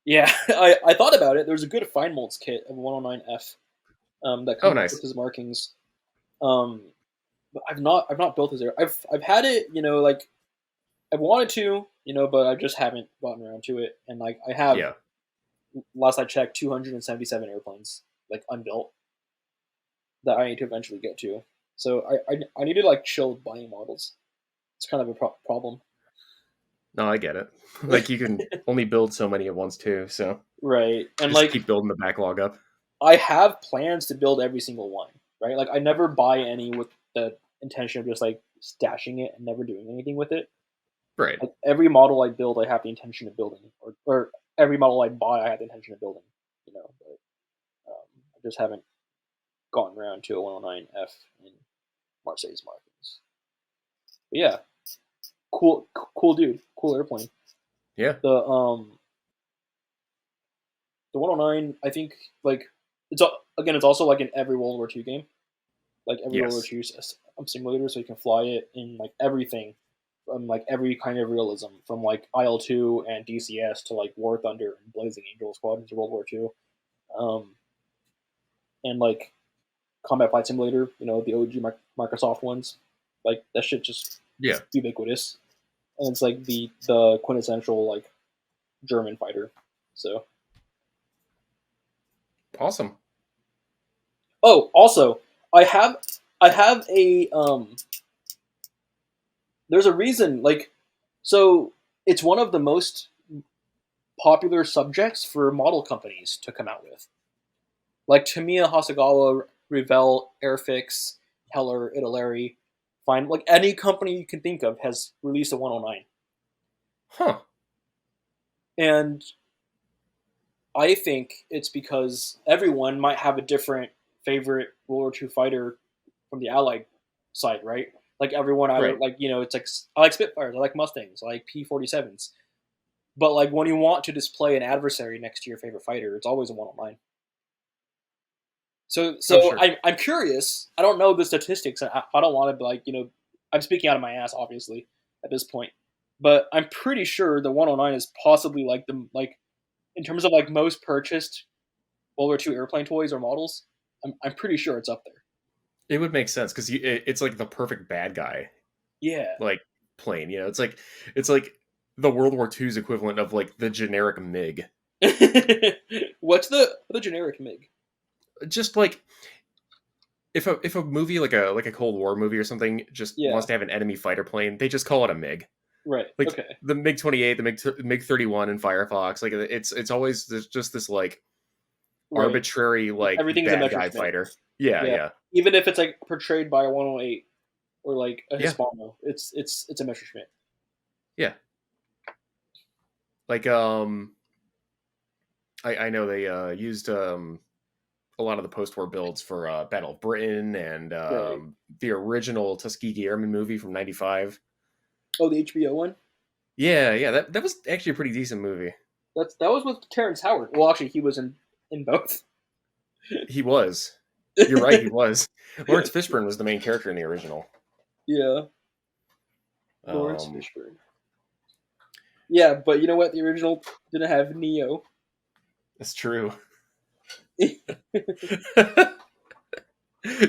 Yeah, I thought about it. There's a good fine molds kit of 109F that comes nice. with his markings. But I've not built his air. I've had it, like I've wanted to, but I just haven't gotten around to it. And like I have, Yeah. last I checked, 277 airplanes like unbuilt that I need to eventually get to. So I need to like chill with buying models. It's kind of a problem. No, I get it. Like you can only build so many at once too. So Right. And just like keep building the backlog up. I have plans to build every single one, right? Like I never buy any with the intention of just like stashing it and never doing anything with it. Right. Like every model I build, I have the intention of building, or every model I buy, I have the intention of building. But I just haven't gotten around to a 109F in Mercedes Markets. But yeah, cool dude, cool airplane. Yeah. The 109, I think, like it's also like in every World War II game, like every World War II simulator, so you can fly it in like everything, from like every kind of realism, from like IL-2 and DCS to like War Thunder and Blazing Angel Squadrons of World War II, and like Combat Flight Simulator, the OG Microsoft ones, like that shit just ubiquitous, and it's like the quintessential like German fighter. So awesome. Oh, also, I have a there's a reason, like, so it's one of the most popular subjects for model companies to come out with. Like Tamiya, Hasegawa, Revell, Airfix, Heller, Italeri, fine, like any company you can think of has released a 109. Huh. And I think it's because everyone might have a different favorite World War II fighter from the Allied side, right? Like everyone either like it's like I like Spitfires, I like Mustangs, I like P-47s. But like when you want to display an adversary next to your favorite fighter, it's always a 109. So sure. I'm curious. I don't know the statistics. I don't want to be like I'm speaking out of my ass, obviously, at this point. But I'm pretty sure the 109 is possibly like in terms of like most purchased World War II airplane toys or models. I'm pretty sure it's up there. It would make sense because it's like the perfect bad guy. Yeah. Like plane, it's like the World War II's equivalent of like the generic MiG. What's the generic MiG? Just like if a movie like a Cold War movie or something just wants to have an enemy fighter plane, they just call it a MiG. Right. Like okay. The MiG-28, the MiG-31 in Firefox, like it's always just this like arbitrary like everything's bad a guy Messerschmitt. fighter. Yeah. Even if it's like portrayed by a 108 or like a Hispano, it's a Messerschmitt. Yeah. Like I know they used a lot of the post-war builds for Battle of Britain and the original Tuskegee Airmen movie from '95. Oh, the HBO one? Yeah, that was actually a pretty decent movie. That was with Terrence Howard. Well, actually, he was in both. He was. You're right, he was. Lawrence Fishburne was the main character in the original. Yeah. Lawrence Fishburne. Yeah, but you know what? The original didn't have Neo. That's true.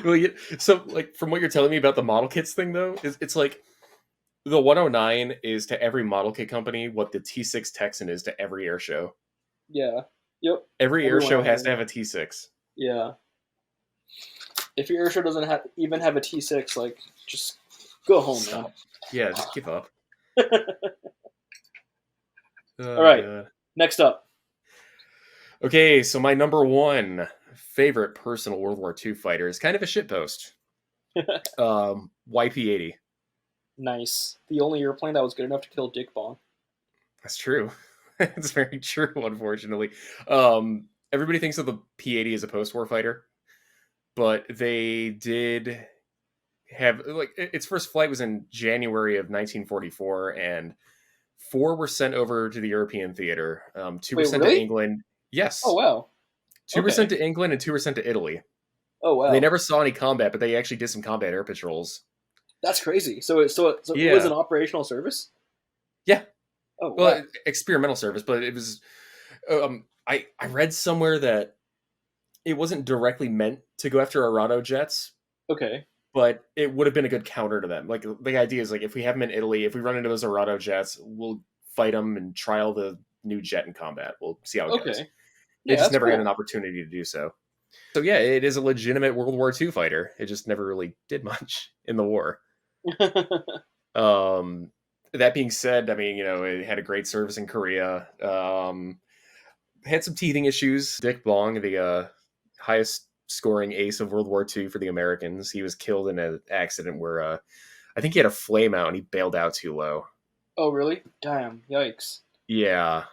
Well, so like from what you're telling me about the model kits thing, though, it's like the 109 is to every model kit company what the T6 Texan is to every air show. Yeah. Yep. Every air show has to have a T6. Yeah. If your air show doesn't even have a T6, like, just go home, man. Yeah, just give up. All right. Next up. Okay, so my number one favorite personal World War II fighter is kind of a shitpost. YP-80. Nice. The only airplane that was good enough to kill Dick Bond. That's true. It's very true, unfortunately. Everybody thinks of the P-80 as a post-war fighter, but they did have, like, its first flight was in January of 1944, and 4 were sent over to the European theater. 2 were sent to England. Yes. Oh, wow. 2 were sent to England and 2 were sent to Italy. Oh, wow. They never saw any combat, but they actually did some combat air patrols. That's crazy. So it was an operational service? Yeah. Oh, wow. Well, experimental service, but it was... I read somewhere that it wasn't directly meant to go after Arado jets. Okay. But it would have been a good counter to them. Like, the idea is, like, if we have them in Italy, if we run into those Arado jets, we'll fight them and trial the new jet in combat. We'll see how it goes. They just never had an opportunity to do so. So yeah, it is a legitimate World War II fighter. It just never really did much in the war. That being said, I mean, it had a great service in Korea. Had some teething issues. Dick Bong, the highest scoring ace of World War II for the Americans, he was killed in an accident where I think he had a flame out and he bailed out too low. Oh, really? Damn! Yikes! Yeah.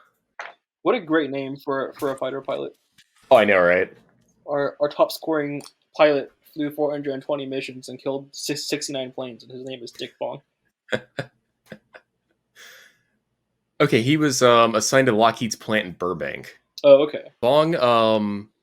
What a great name for a fighter pilot. Oh, I know, right? Our top scoring pilot flew 420 missions and killed 69 planes, and his name is Dick Bong. Okay, he was assigned to Lockheed's plant in Burbank. Oh, okay. Bong,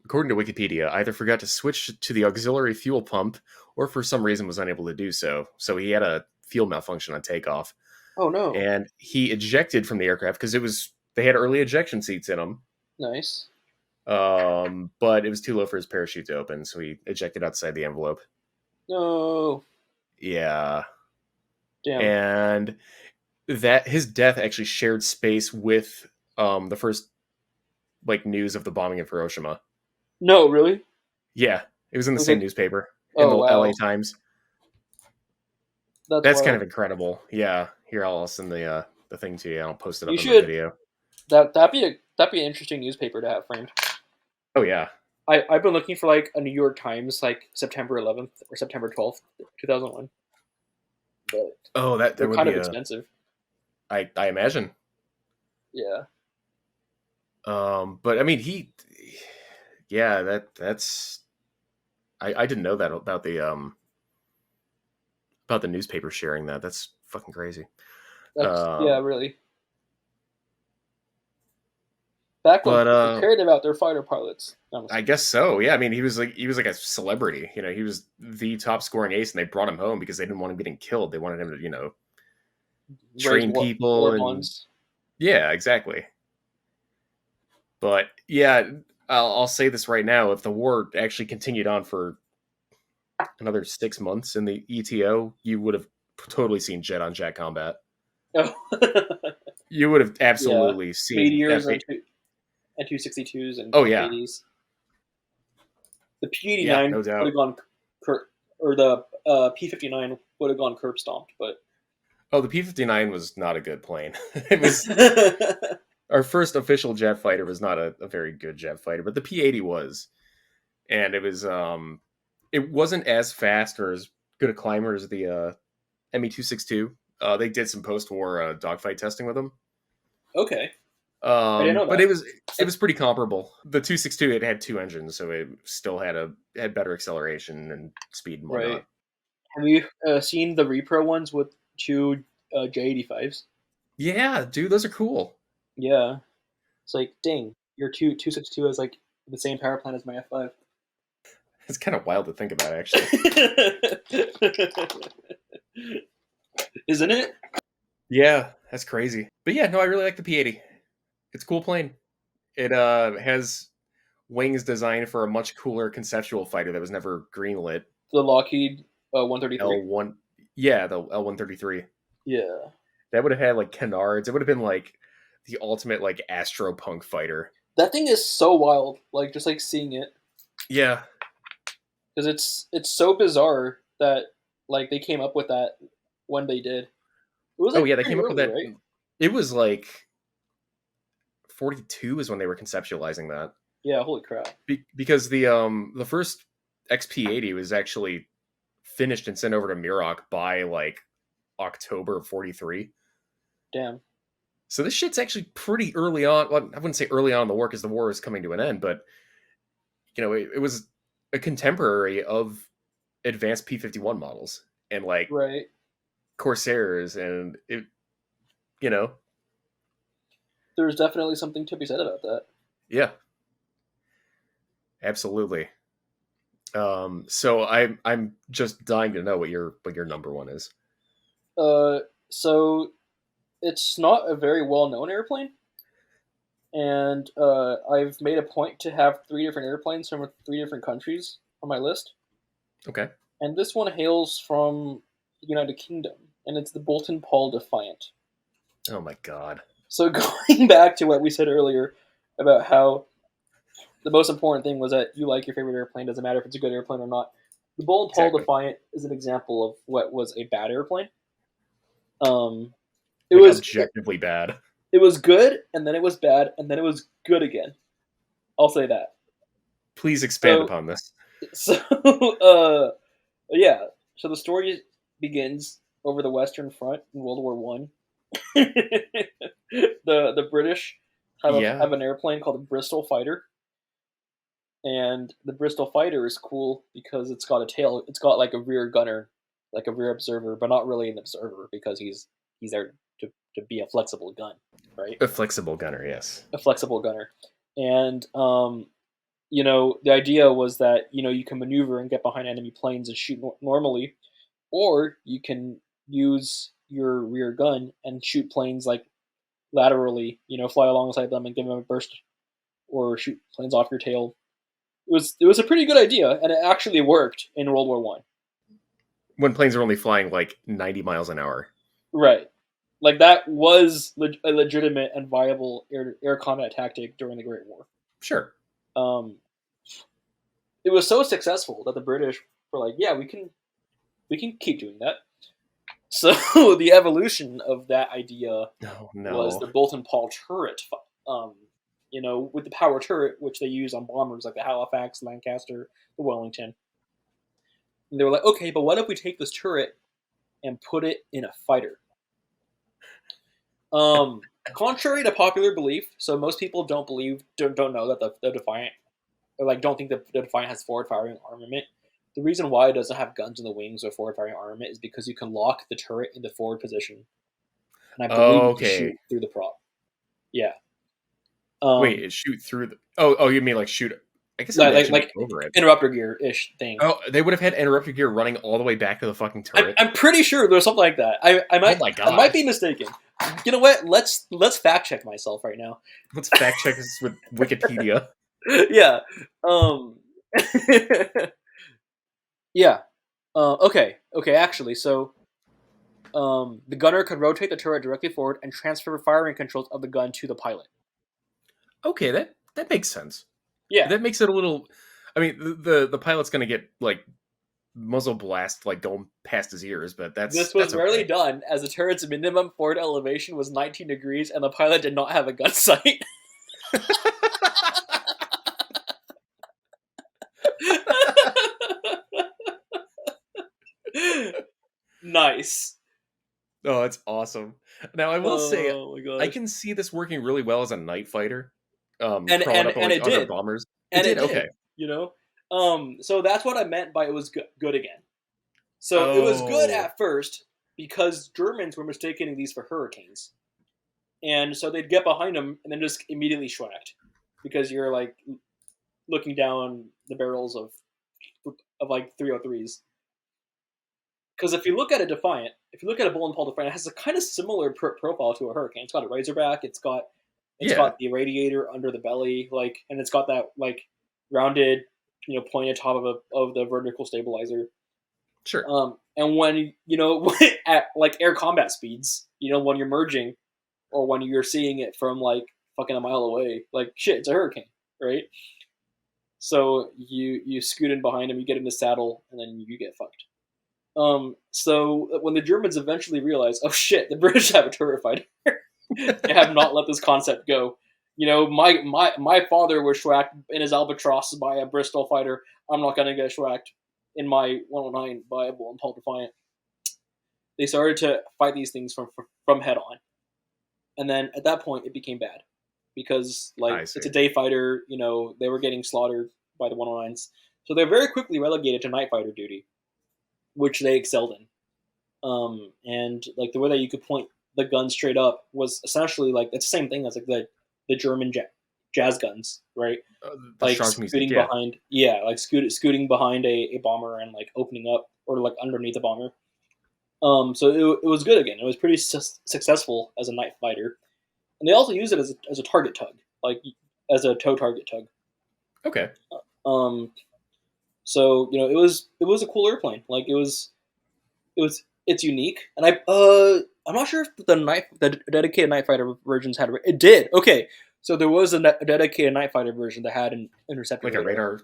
according to Wikipedia, either forgot to switch to the auxiliary fuel pump or for some reason was unable to do so. So he had a fuel malfunction on takeoff. Oh no! And he ejected from the aircraft because they had early ejection seats in them. Nice. But it was too low for his parachute to open, so he ejected outside the envelope. No. Yeah. Damn. And that his death actually shared space with the first news of the bombing of Hiroshima. No, really? Yeah, it was in the Was same it- newspaper in Oh, the wow. LA Times. That's wild. kind of incredible. Yeah, here I'll send the thing to you. I'll post it up You in should. the video. That'd be an interesting newspaper to have framed. Oh yeah, I've been looking for like a New York Times September 11th or September 12th, 2001. But oh that they're would kind be of expensive. I imagine. Yeah. But I mean that's I didn't know that about the newspaper sharing that. That's fucking crazy. Yeah, really. Back when people cared about their fighter pilots. I guess so. Yeah, I mean, he was like a celebrity. You know, he was the top scoring ace, and they brought him home because they didn't want him getting killed. They wanted him to, train people war and bonds. Yeah, exactly. But yeah, I'll say this right now: if the war actually continued on for another 6 months in the ETO, you would have totally seen jet-on-jet combat. Oh. You would have absolutely seen Meteors and 262s and P-80s. The P-89 no doubt. would have gone or the P-59 would have gone curb stomped, but the P-59 was not a good plane. It was our first official jet fighter was not a very good jet fighter, but the P-80 was, and it was it wasn't as fast or as good a climber as the ME-262. They did some post-war dogfight testing with them. Okay. I didn't know that. But it was pretty comparable. The 262 it had 2 engines, so it still had better acceleration and speed and whatnot. Right. Have you seen the repro ones with 2 J85s? Yeah, dude, those are cool. Yeah. It's like, dang, your 262 has like the same power plant as my F5. It's kind of wild to think about, actually. Isn't it? Yeah, that's crazy. But yeah, no, I really like the P-80. It's a cool plane. It has wings designed for a much cooler conceptual fighter that was never greenlit. The Lockheed 133. L1, yeah, the L-133. Yeah. That would have had like canards. It would have been like the ultimate like astropunk fighter. That thing is so wild. Like just like seeing it. Yeah. Because it's so bizarre that like they came up with that when they did. It was like, they came up with that. Right? It was like 42 is when they were conceptualizing that. Yeah, holy crap. Because the first XP-80 was actually finished and sent over to Muroc by like October of 43. Damn. So this shit's actually pretty early on. Well, I wouldn't say early on in the war because the war is coming to an end, but it was a contemporary of advanced P-51 models and like right. Corsairs, and it, there's definitely something to be said about that. Yeah, absolutely. So I'm just dying to know what your number one is. So it's not a very well-known airplane, and I've made a point to have 3 different airplanes from 3 different countries on my list. Okay. And this one hails from the United Kingdom, and it's the Bolton Paul Defiant. Oh my god. So going back to what we said earlier about how the most important thing was that you like your favorite airplane, doesn't matter if it's a good airplane or not. The Bolton Paul Defiant is an example of what was a bad airplane. It was objectively bad. It was good, and then it was bad, and then it was good again. I'll say that. Please expand upon this. So, yeah. So the story begins over the Western Front in World War One. The British have an airplane called the Bristol Fighter, and the Bristol Fighter is cool because it's got a tail. It's got like a rear gunner, like a rear observer, but not really an observer because he's there to be a flexible gun, right? A flexible gunner, yes. A flexible gunner, and the idea was that you can maneuver and get behind enemy planes and shoot normally, or you can use your rear gun and shoot planes like laterally, fly alongside them and give them a burst, or shoot planes off your tail. It was a pretty good idea, and it actually worked in World War One. When planes are only flying like 90 miles an hour. Right. Like that was a legitimate and viable air combat tactic during the Great War. Sure. It was so successful that the British were like, yeah, we can keep doing that. So the evolution of that idea was the Boulton-Paul turret, with the power turret, which they use on bombers like the Halifax, Lancaster, the Wellington. And they were like, okay, but what if we take this turret and put it in a fighter? Contrary to popular belief, so most people don't know that the Defiant, or like don't think that the Defiant has forward-firing armament. The reason why it doesn't have guns in the wings or forward-firing armament is because you can lock the turret in the forward position, and I believe you can shoot through the prop. Yeah. Wait, it shoot through the? Oh, you mean like shoot? I guess like over it. Interrupter gear-ish thing. Oh, they would have had interrupter gear running all the way back to the fucking turret. I'm pretty sure there's something like that. I might be mistaken. You know what? Let's fact check myself right now. Let's fact check this with Wikipedia. Yeah. Yeah. Okay. Actually, so the gunner could rotate the turret directly forward and transfer firing controls of the gun to the pilot. Okay, that makes sense. Yeah, that makes it a little. I mean, the pilot's gonna get like muzzle blast like going past his ears, but this was rarely done as the turret's minimum forward elevation was 19 degrees and the pilot did not have a gun sight. Nice. Oh, that's awesome. Now I will say, I can see this working really well as a night fighter. And it did. Bombers. And it did. Okay. So that's what I meant by it was good again. So it was good at first because Germans were mistaking these for Hurricanes, and so they'd get behind them and then just immediately schwacked because you're like looking down the barrels of like 303s. Because if you look at a Defiant, if you look at a Boulton-Paul Defiant, it has a kind of similar profile to a Hurricane. It's got a Razorback. It's got the radiator under the belly, and it's got that rounded, pointed top of the vertical stabilizer. Sure. And when at air combat speeds, when you're merging, or when you're seeing it from fucking a mile away, shit, it's a Hurricane, right? So you scoot in behind him, you get in the saddle, and then you get fucked. So when the Germans eventually realized, oh shit, the British have a turret fighter, they have not let this concept go. My father was schwacked in his Albatross by a Bristol fighter. I'm not gonna get schwacked in my 109 by a Boulton-Paul Defiant. They started to fight these things from head on, and then at that point it became bad because it's a day fighter. They were getting slaughtered by the 109s, so they're very quickly relegated to night fighter duty, which they excelled in. And the way that you could point the gun straight up was essentially it's the same thing as the German jazz guns, right? Scooting behind, scooting behind a bomber and opening up or underneath the bomber. So it was good again. It was pretty successful as a night fighter, and they also use it as a target tug, as a tow target tug. Okay. So it was a cool airplane. It's unique, and I'm not sure if the dedicated night fighter versions had it. Did. Okay, so there was a dedicated night fighter version that had an interceptor, a radar.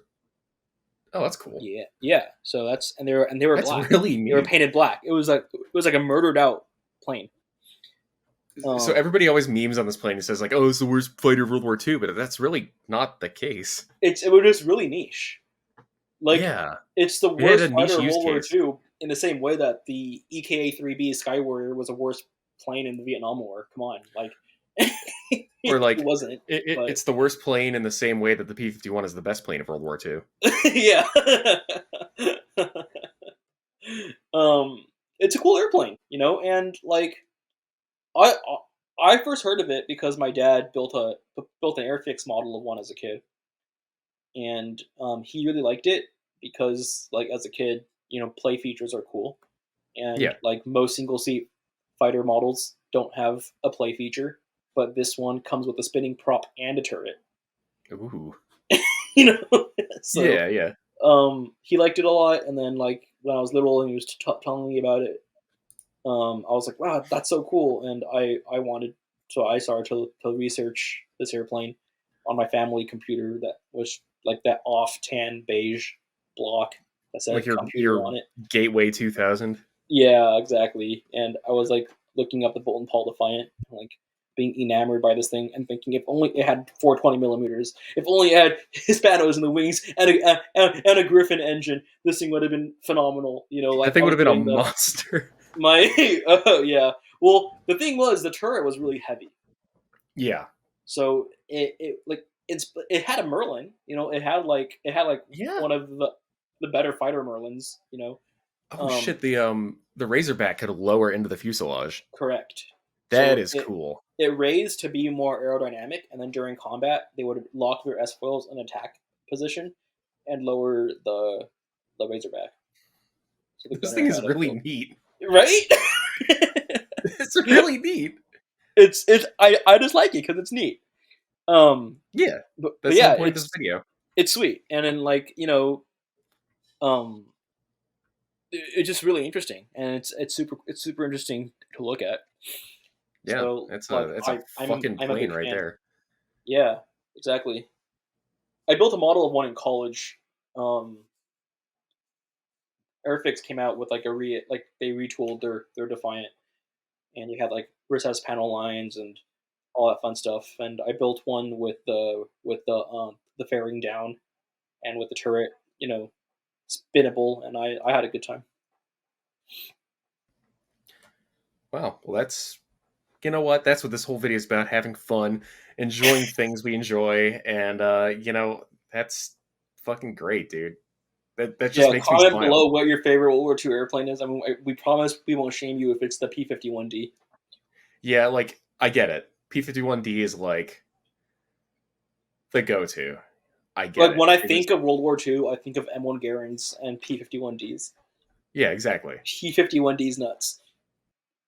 Oh, that's cool. Yeah. So they were that's black. Really neat. They were painted black. It was like a murdered out plane. So everybody always memes on this plane and says oh, it's the worst fighter of World War II, but that's really not the case. It was just really niche. It's the worst fighter of World War II, in the same way that the EKA-3B Sky Warrior was a worse plane in the Vietnam War. Come on, like Or like it wasn't. But it's the worst plane in the same way that the P-51 is the best plane of World War II. yeah. It's a cool airplane, and like I I first heard of it because my dad built an Airfix model of one as a kid, and he really liked it because like as a kid, play features are cool, and Yeah. like most single seat fighter models don't have a play feature, but this one comes with a spinning prop and a turret. Ooh. So Yeah. he liked it a lot, and then like when I was little and he was telling me about it, I was like, wow, that's so cool, and I wanted, so I started to research this airplane on my family computer that was like that off tan beige block that said Like computer your on it. Gateway 2000. Yeah, exactly. And I was like looking up the Bolton Paul Defiant, like being enamored by this thing and thinking if only it had 420 millimeters, if only it had Hispanos in the wings and a Griffin engine, this thing would have been phenomenal. Like That thing I would was have been a doing monster. oh yeah. Well, the thing was the turret was really heavy, Yeah. so it had a Merlin. It had like Yeah. one of the better fighter Merlins. Oh shit, the Razorback could lower into the fuselage. Correct. That So is cool. It raised to be more aerodynamic, and then during combat, they would lock their S foils in attack position and lower the Razorback. So the This gunner thing is had a really field. neat. Right? It's really neat. I just like it because it's neat. Yeah. But That's yeah, the point of this video. it's sweet, and then like it's just really interesting, and it's super interesting to look at. Yeah. So That's like a fucking I'm a plane big right fan. there. Yeah, exactly. I built a model of one in college. Airfix came out with like they retooled their Defiant, and you had like recessed panel lines and all that fun stuff. And I built one with the fairing down and with the turret, spinnable, and I had a good time. Wow. Well, that's, you know what? That's what this whole video is about, having fun, enjoying things we enjoy, and that's fucking great, dude. That just Yeah, makes me comment smile. below what your favorite World War II airplane is. I mean, we promise we won't shame you if it's the P-51D. Yeah, like I get it. P-51D is like the go-to. I get Like it. when I think of World War II, I think of M1 Garands and P-51Ds. Yeah, exactly. P-51D's nuts.